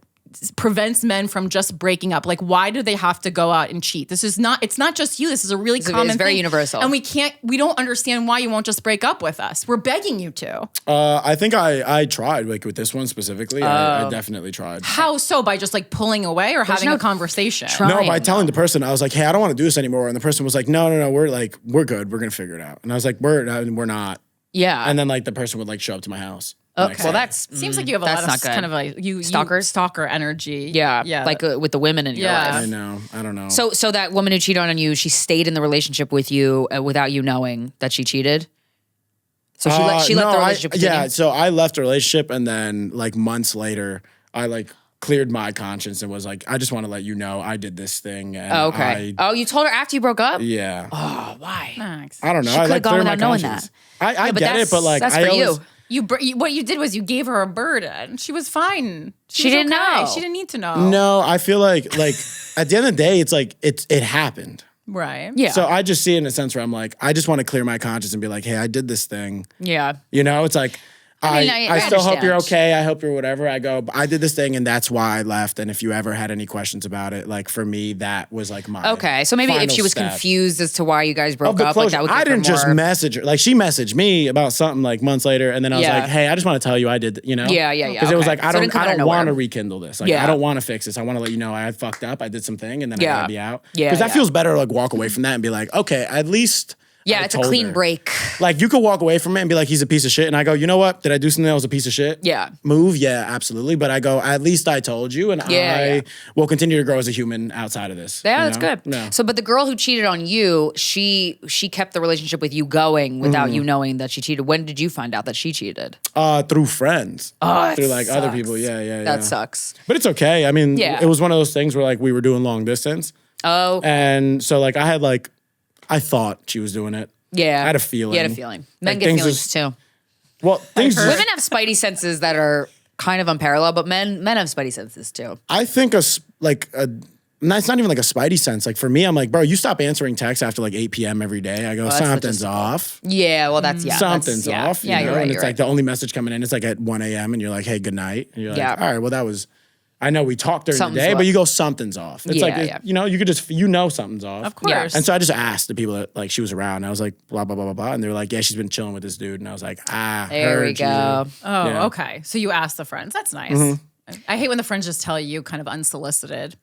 prevents men from just breaking up? Like, why do they have to go out and cheat? It's not just you. This is a really common very thing. universal. And we don't understand why you won't just break up with us. We're begging you to. I think I tried, like with this one specifically. I definitely tried. How so? By just like pulling away or having no a conversation? No, by telling the person, I was like, hey, I don't want to do this anymore. And the person was like, no, we're good. We're going to figure it out. And I was like, we're not. Yeah. And then like the person would like show up to my house. Okay. Well, that's seems like you have a lot of kind of like stalker energy. Yeah. Like with the women in your life. I know. I don't know. So that woman who cheated on you, she stayed in the relationship with you without you knowing that she cheated? So she left the relationship with you? Yeah, so I left the relationship and then like months later, I like cleared my conscience and was like, I just want to let you know I did this thing. And you told her after you broke up? Yeah. Oh, why? I don't know. She could have gone without knowing that. I get it, but like that's I for always, you. What you did was you gave her a burden. She was fine. She didn't know. She didn't need to know. No, I feel like at the end of the day, it's like it happened. Right. Yeah. So I just see it in a sense where I'm like, I just want to clear my conscience and be like, hey, I did this thing. Yeah. You know, it's like, I still hope you're understand. okay. I hope you're whatever. I go, I did this thing and that's why I left. And if you ever had any questions about it, like for me, that was like my Okay. So maybe if she was confused as to why you guys broke up, like that would give I didn't her just more... message her. Like she messaged me about something like months later. And then I was Yeah. like, hey, I just want to tell you I did, you know? Yeah. Because it was like, I So it didn't come out of don't want to nowhere. rekindle this. Like, Yeah. I don't want to fix this. I want to let you know I had fucked up. I did something and then I Yeah. gotta be out. Yeah, Because that yeah. feels better to like walk away from that and be like, okay, at least Yeah, I it's a told clean her. break. Like you could walk away from it and be like, he's a piece of shit. And I go, you know what? Did I do something that was a piece of shit? Yeah. Move? Yeah, absolutely. But I go, at least I told you and I will continue to grow as a human outside of this. Yeah, you that's know? good. No. So, but the girl who cheated on you, she kept the relationship with you going without you knowing that she cheated. When did you find out that she cheated? Through friends. Oh, through like other people. Yeah. That sucks. But it's okay. I mean, Yeah. it was one of those things where like we were doing long distance. Oh, And so like I thought she was doing it. yeah. I had a feeling. You had a feeling. Men Like, get things feelings just- too. Well, things just, Women have spidey senses that are kind of unparalleled, but men have spidey senses too. I think it's not even like a spidey sense. Like for me, I'm like, bro, you stop answering texts after like 8 p.m. every day. I go, that's something's logistical. off. Yeah, well, that's Something's off. Yeah, you know? you're right. And You're it's right. like the only message coming in is like at 1 a.m. and you're like, hey, good night. And you're like, Yeah. all right, well, that was, I know we talked during Something's the day, off. but you go, something's off. It's Yeah, like, yeah. you know, you could just, something's off. Of course. And so I just asked the people that like she was around. And I was like, blah, blah, blah, blah, blah. And they were like, yeah, she's been chilling with this dude. And I was like, There heard we go. you. Oh, Yeah. okay. So you asked the friends. That's nice. Mm-hmm. I hate when the friends just tell you kind of unsolicited.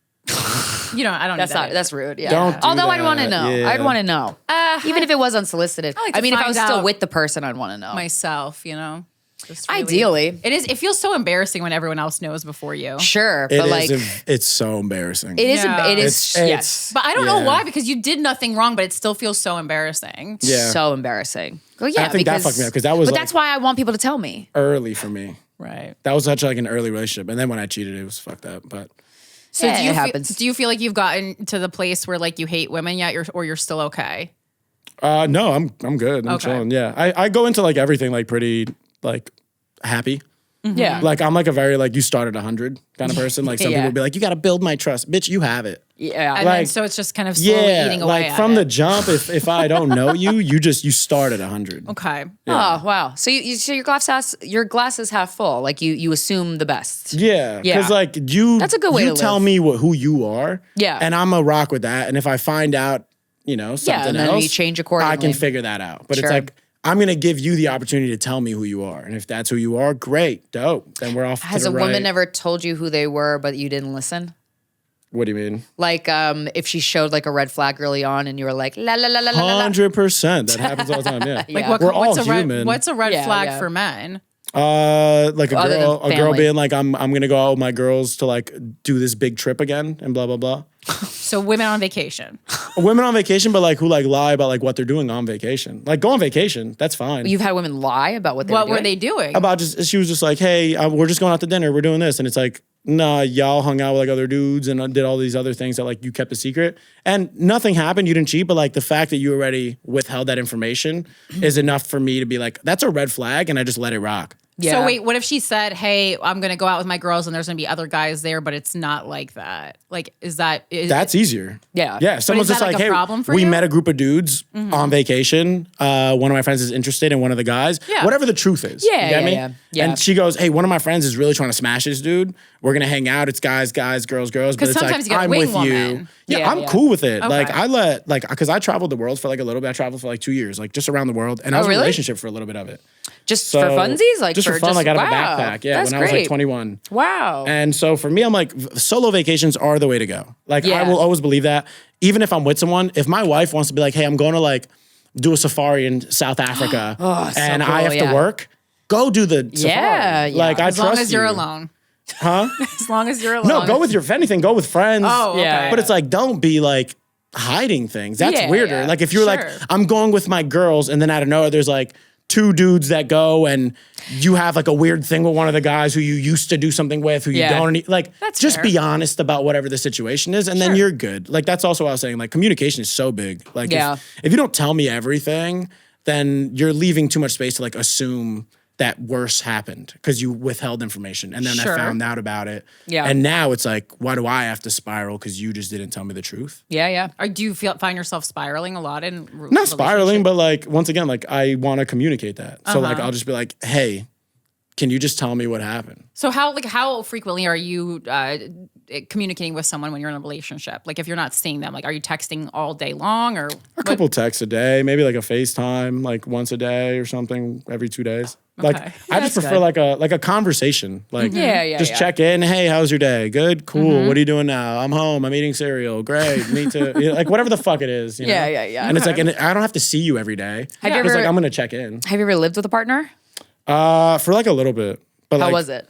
You know, I don't. That's need that not. That's rude. Yeah. Don't do Although I'd want to that. know. Yeah. I'd want to know. Even if it was unsolicited. like I to mean, if I find was still out with the person, I'd want to know. myself. You know. Just really- Ideally. it is. It feels so embarrassing when everyone else knows before you. Sure, It but is like it's so embarrassing. it is. Yeah. It is. It's- Yes. But I don't know Yeah. why, because you did nothing wrong, but it still feels so embarrassing. Yeah. So embarrassing. Well, yeah, I think that fucked me up, 'cause that was But like- that's why I want people to tell me. Early for me. Right. That was such like an early relationship. And then when I cheated, it was fucked up. But So Yeah, do you it happens. do you feel like you've gotten to the place where like you hate women yet, or you're still okay? no, I'm good. I'm Okay. chilling. Yeah. I go into like everything like pretty like happy. Yeah. Like I'm like a very like you start at 100 kind of person. Like some Yeah. people be like, you got to build my trust, bitch. You have it. Yeah. And Like- then so it's just kind of slowly eating away like at from it. the jump. If I don't know you, you start at 100. Okay. Oh wow! So so your glass is half full. Like you assume the best. Yeah, Yeah. because like you, That's a good way you to tell live. me who you are. Yeah. and I'm a rock with that. And if I find out, something and then else, you change accordingly. I can figure that out. But Sure. it's like I'm gonna give you the opportunity to tell me who you are, and if that's who you are, great, dope. Then we're off. Has to a the woman right. ever told you who they were, but you didn't listen? What do you mean? Like if she showed like a red flag early on, and you were like la la la la la la. 100%. That happens all the time. Yeah, Like, What, we're all what's a red, human. what's a red Yeah, flag yeah. for men? Like Other than a girl family. being like, I'm gonna go out with my girls to like do this big trip again, and blah blah blah. So women on vacation. Women on vacation, but like who like lie about like what they're doing on vacation. Like go on vacation, that's fine. You've had women lie about what they What were were doing? they doing? About just she was just like, hey, we're just going out to dinner, we're doing this, and it's like, nah, y'all hung out with like other dudes and did all these other things that like you kept a secret, and nothing happened. You didn't cheat, but like the fact that you already withheld that information is enough for me to be like, that's a red flag, and I just let it rock. Yeah. So wait, what if she said, "Hey, I'm going to go out with my girls, and there's going to be other guys there, but it's not like that"? Like, That's easier. Yeah. Yeah. Someone's is just that, like, like, a hey, problem for we you? met a group of dudes on vacation. One of my friends is interested in one of the guys. Yeah. Whatever the truth is. Yeah, You get yeah, me? yeah. Yeah. And she goes, hey, one of my friends is really trying to smash this dude. We're gonna hang out. It's guys, girls. But 'Cause it's sometimes like, you gotta I'm wing with you. woman. Yeah, Yeah, I'm yeah. cool with it. Okay. Like because I traveled the world for like a little bit. I traveled for like 2 years, like just around the world. And I was in a really? relationship for a little bit of it. Just So, for funsies, like just for fun, like out of a wow, backpack. Yeah, that's when I was like great. 21. Wow. And so for me, I'm like, solo vacations are the way to go. Like, I Yeah. will always believe that. Even if I'm with someone, if my wife wants to be like, hey, I'm going to like do a safari in South Africa so and I cool, have yeah. to work, go do the safari. Like, I as trust long as you're you. alone. Huh? As long as you're alone. No, go with if anything, go with friends. Oh, okay. Yeah. But it's like, don't be like hiding things. That's weirder. Yeah. Like if you're like, Sure. I'm going with my girls, and then out of nowhere, there's like 2 dudes that go, and you have like a weird thing with one of the guys who you used to do something with, who you don't like. That's just fair. be honest about whatever the situation is, and then you're good. Like that's also what I was saying. Like communication is so big. Like if you don't tell me everything, then you're leaving too much space to like assume that worse happened because you withheld information, and then I found out about it. Yeah. And now it's like, why do I have to spiral because you just didn't tell me the truth? Yeah. Or do you find yourself spiraling a lot in Not spiraling, but like once again, like I want to communicate that. So like I'll just be like, hey, can you just tell me what happened? So how frequently are you communicating with someone when you're in a relationship? Like if you're not seeing them, like are you texting all day long or A couple texts a day, maybe like a FaceTime, like once a day or something every 2 days. Like I just prefer like a conversation. Like just check in. Hey, how's your day? Good, cool. What are you doing now? I'm home. I'm eating cereal. Great. Me too. You know, like whatever the fuck it is. You know? Yeah. And it's like, and I don't have to see you every day. Have you It's ever- like I'm gonna check in. Have you ever lived with a partner? For like a little bit. But How like, was it?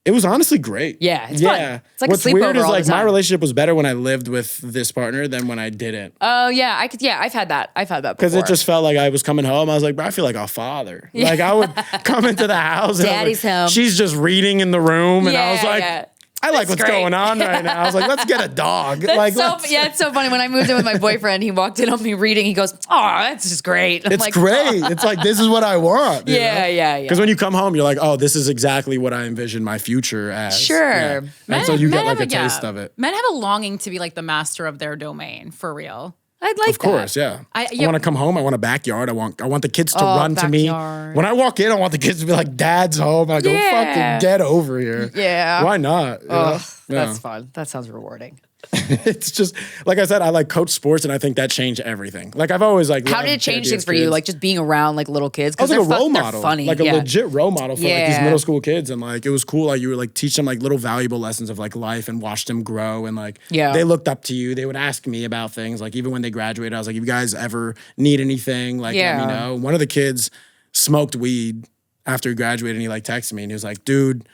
It was honestly great. Yeah, it's fun. It's like a What's weird sleepover is all like the my time. relationship was better when I lived with this partner than when I didn't. Oh yeah, I could. Yeah, I've had that. Before. Because it just felt like I was coming home. I was like, bro, I feel like a father. Like I would come into the house and I was Daddy's like, home. she's just reading in the room. And I was like, I like what's great. going on right now. I was like, let's get a dog. Like, It's so funny. When I moved in with my boyfriend, he walked in on me reading. He goes, "Oh, that's just great." I'm It's like, great. It's like, this is what I want. Yeah. Because when you come home, you're like, oh, this is exactly what I envision my future as. Sure. Yeah. And so you get like a have taste of it. Men have a longing to be like the master of their domain, for real. I'd like Of course, yeah. I want to come home. I want a backyard. I want the kids to run to me. backyard. When I walk in, I want the kids to be like, "Dad's home." I go, Yeah. "Fucking get over here." Yeah. Why not? You know? Oh, Yeah. that's fun. That sounds rewarding. It's just like I said, I like coach sports, and I think that changed everything. Like I've always like. How loved did it the change idea things of for you? kids. Like just being around like little kids? I was like a role they're model, funny. like a legit role model for like these Yeah. middle school kids, and like it was cool. Like you would like teach them like little valuable lessons of like life and watch them grow, and like they looked up to you. They would ask me about things. Like even when they graduated, I was like, "If you guys ever need anything, like let me know." One of the kids smoked weed after he graduated, and he like texted me, and he was like, "Dude,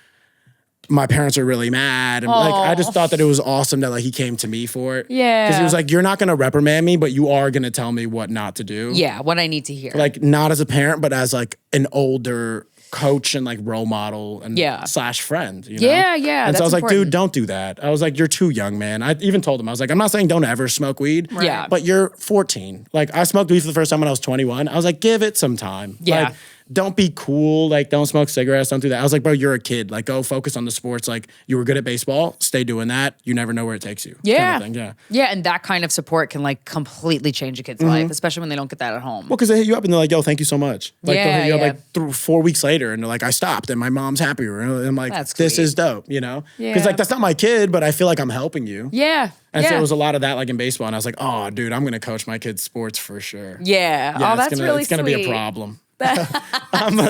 my parents are really mad." And like I just thought that it was awesome that like he came to me for it. Yeah. Because he was like, "You're not gonna reprimand me, but you are gonna tell me what not to do." Yeah, what I need to hear. Like not as a parent, but as like an older coach and like role model and / friend. You know? Yeah. And so I was that's like, important. dude, don't do that. I was like, you're too young, man. I even told him, I was like, I'm not saying don't ever smoke weed. Yeah. But you're 14. Like I smoked weed for the first time when I was 21. I was like, give it some time. Yeah. Like, don't be cool. Like, don't smoke cigarettes. Don't do that. I was like, bro, you're a kid. Like, go focus on the sports. Like, you were good at baseball. Stay doing that. You never know where it takes you. Yeah. Kind of thing. Yeah. Yeah, and that kind of support can like completely change a kid's life, especially when they don't get that at home. Well, because they hit you up and they're like, yo, thank you so much. Like, they'll hit you up Yeah. like 4 weeks later and they're like, I stopped and my mom's happier. And I'm like, That's this sweet. is dope, you know? Because Yeah. like, that's not my kid, but I feel like I'm helping you. Yeah. And yeah. so it was a lot of that like in baseball. And I was like, oh, dude, I'm going to coach my kids sports for sure. Yeah. Oh, that's really it's gonna sweet. be a problem.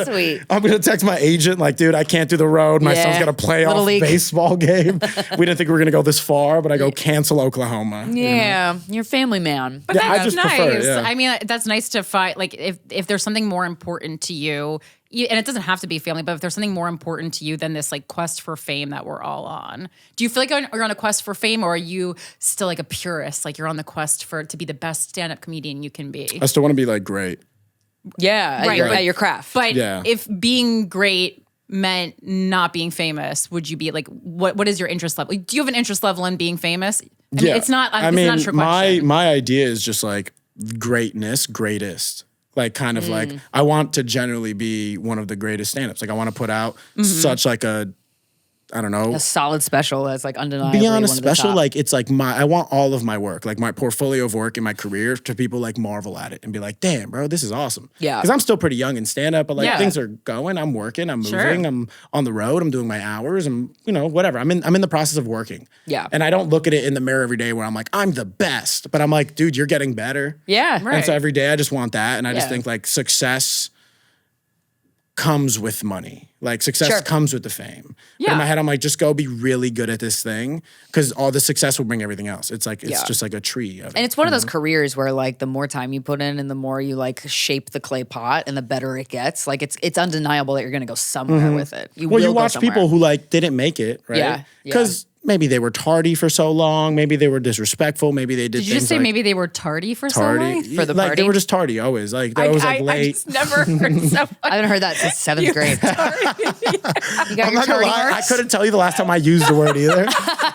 Sweet. I'm gonna text my agent like, dude, I can't do the road. My son's got a playoff Little league. baseball game. We didn't think we were gonna go this far, but I go cancel Oklahoma. Yeah, you're a family man. But Yeah, I that's just nice. prefer it, yeah. I mean, that's nice to find, like, if there's something more important to you, and it doesn't have to be family, but if there's something more important to you than this, like, quest for fame that we're all on, do you feel like you're on a quest for fame, or are you still, like, a purist? Like, you're on the quest to be the best stand-up comedian you can be? I still want to be like great. Yeah, Right, at your craft. But Yeah. if being great meant not being famous, would you be, like, what is your interest level? Do you have an interest level in being famous? I mean, it's not, I it's mean, not a trick question. my idea is just like greatness, greatest. Like kind of like I want to generally be one of the greatest stand-ups. Like I want to put out such like a, I don't know, a solid special that's like undeniably beyond a one of the special, top. like it's like I want all of my work, like my portfolio of work in my career, to people like marvel at it and be like, damn, bro, this is awesome. Yeah. Because I'm still pretty young in stand up, but like Yeah. things are going. I'm working, I'm moving, Sure. I'm on the road, I'm doing my hours, I'm whatever. I'm in the process of working. Yeah. And I don't look at it in the mirror every day where I'm like, I'm the best, but I'm like, dude, you're getting better. Yeah, Right. And so every day I just want that, and I just Yeah. think like success comes with money. Like success comes with the fame. But in my head, I'm like, just go be really good at this thing because all the success will bring everything else. It's like, it's just like a tree. And it's one of those careers where like the more time you put in and the more you like shape the clay pot and the better it gets, like it's undeniable that you're going to go somewhere with it. You watch people who like didn't make it, right? Yeah. Because maybe they were tardy for so long. Maybe they were disrespectful. Maybe they did you just say maybe they were tardy for so long? For the like party? they were just tardy always. Like they're always like late. I just never heard someone. I haven't heard that since 7th grade. You got I'm your not gonna tardy lie, I marks? couldn't tell you the last time I used the word either.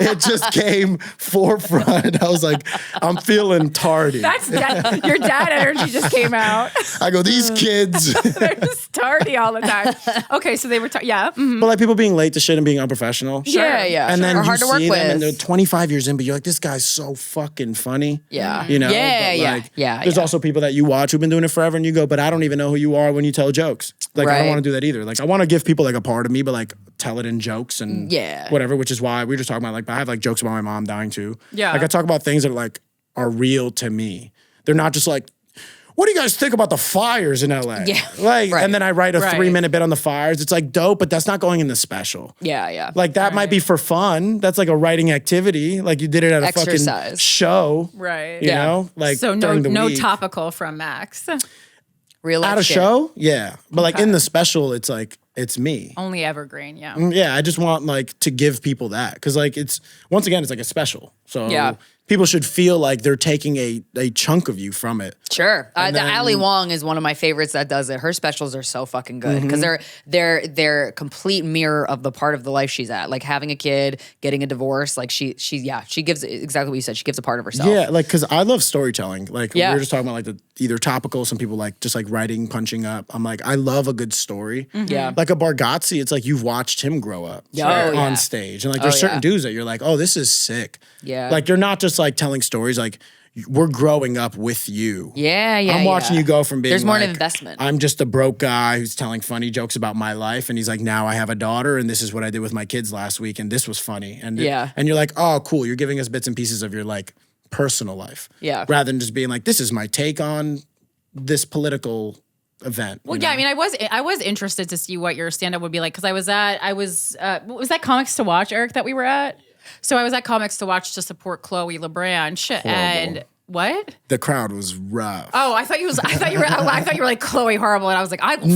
It just came forefront. I was like, I'm feeling tardy. Your dad energy just came out. I go, these kids. They're just tardy all the time. Okay, so they were yeah. But like people being late to shit and being unprofessional. Yeah. And then Or you hard to work see them and they're with. 25 years in, but you're like, this guy's so fucking funny. Yeah. You know? Yeah. But like, there's also people that you watch who've been doing it forever and you go, but I don't even know who you are when you tell jokes. Like, I don't want to do that either. Like, I want to give people like a part of me, but like tell it in jokes and whatever, which is why we were just talking about like, I have like jokes about my mom dying too. Yeah. Like I talk about things that like are real to me. They're not just like, what do you guys think about the fires in LA? Yeah. Like, and then I write a 3-minute bit on the fires. It's like dope, but that's not going in the special. Yeah. Like that might be for fun. That's like a writing activity. Like you did it at a fucking show. Right. You know? Like so during the week. topical from Max. Real life At a shit. show? Yeah. But like in the special, it's like, it's me. Only evergreen, yeah. Yeah, I just want like to give people that. Cause like it's, once again, it's like a special. So people should feel like they're taking a chunk of you from it. Sure. The Ali Wong is one of my favorites that does it. Her specials are so fucking good because they're complete mirror of the part of the life she's at. Like having a kid, getting a divorce. Like she gives exactly what you said. She gives a part of herself. Yeah, like because I love storytelling. Like we were just talking about like the either topical. Some people like just like writing, punching up. I'm like I love a good story. Yeah. Like a Bargatze, it's like you've watched him grow up on stage, and like there's certain dudes that you're like, oh, this is sick. Yeah. Like you're not just like telling stories. Like we're growing up with you. Yeah. I'm watching you go from being There's more like, an investment. I'm just a broke guy who's telling funny jokes about my life. And he's like, now I have a daughter and this is what I did with my kids last week. And this was funny. And and you're like, oh, cool. You're giving us bits and pieces of your like personal life. Yeah. Rather than just being like, this is my take on this political event. Well, yeah, I mean, I was interested to see what your stand-up would be like because was that Comics to Watch, Eric, that we were at? So I was at Comics to Watch to support Chloe LeBranch. And what? The crowd was rough. Oh, I thought you were like Chloe Horrible, and I was like, I will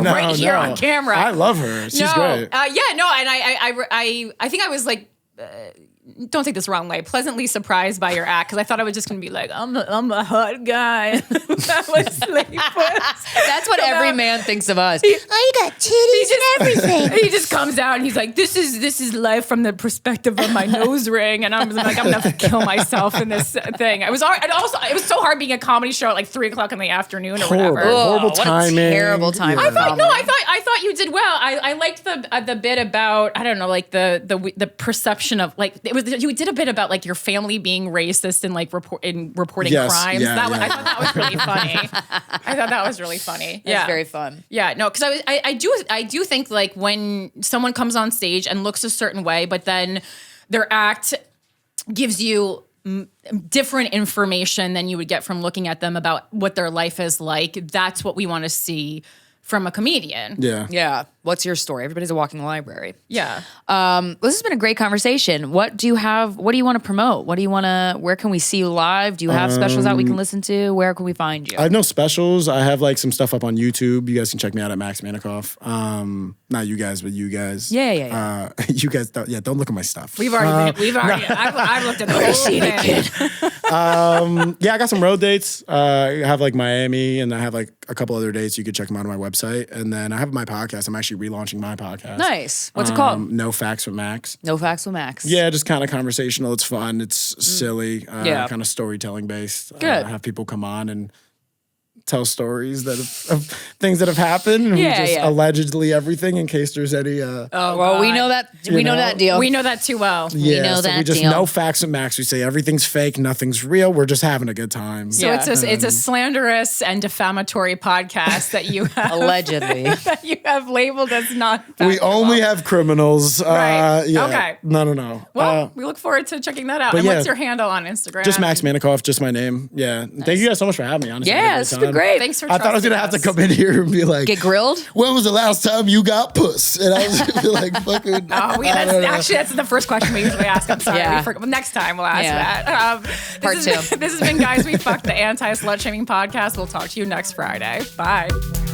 fight you here on camera. I love her. She's great. And I think I was like. Don't take this the wrong way. Pleasantly surprised by your act because I thought I was just gonna be like, I'm a hot guy. That was sleepless. That's what every man thinks of us. I got titties and everything. He just comes out and he's like, this is life from the perspective of my nose ring, and I'm like, I'm gonna kill myself in this thing. It was so hard being a comedy show at like 3:00 in the afternoon or whatever. Horrible timing. What a terrible time. Yeah. I thought you did well. I liked the bit about I don't know like the perception of like you did a bit about like your family being racist and like reporting crimes. I thought that was really funny. I thought that was really funny. That's very fun. Yeah, no, because I do think like when someone comes on stage and looks a certain way, but then their act gives you different information than you would get from looking at them about what their life is like. That's what we want to see from a comedian. Yeah. What's your story? Everybody's a walking library. Yeah. This has been a great conversation. What do you want to promote? Where can we see you live? Do you have specials out we can listen to? Where can we find you? I have no specials. I have like some stuff up on YouTube. You guys can check me out at Max Manticof. Not you guys, but you guys. Yeah. You guys don't look at my stuff. I've looked at the whole thing. I got some road dates. I have like Miami and I have like a couple other dates. You could check them out on my website. And then I have my podcast. I'm actually relaunching my podcast. Nice. What's it called? No Facts with Max. No Facts with Max. Yeah, just kind of conversational. It's fun. It's silly. Kind of storytelling based. Good. Have people come on and tell stories of things that have happened. Allegedly everything in case there's any. We know that. We know that deal. We know that too well. Yeah, we know so that we just deal. No Facts with Max. We say everything's fake, nothing's real. We're just having a good time. So it's a slanderous and defamatory podcast that you have allegedly that you have labeled as not. We only have criminals. Right. Yeah. Okay. No. Well, we look forward to checking that out. And what's your handle on Instagram? Just Max Manticof, just my name. Yeah. Nice. Thank you guys so much for having me. Honestly, it's been great. great. Thanks for I thought I was gonna have to come in here and be like, Get grilled? when was the last time you got puss? And I was gonna be like, fucking. That's the first question we usually ask. I'm sorry. Yeah. Next time we'll ask that. Part two. This has been Guys We Fucked, the anti-slut shaming podcast. We'll talk to you next Friday. Bye.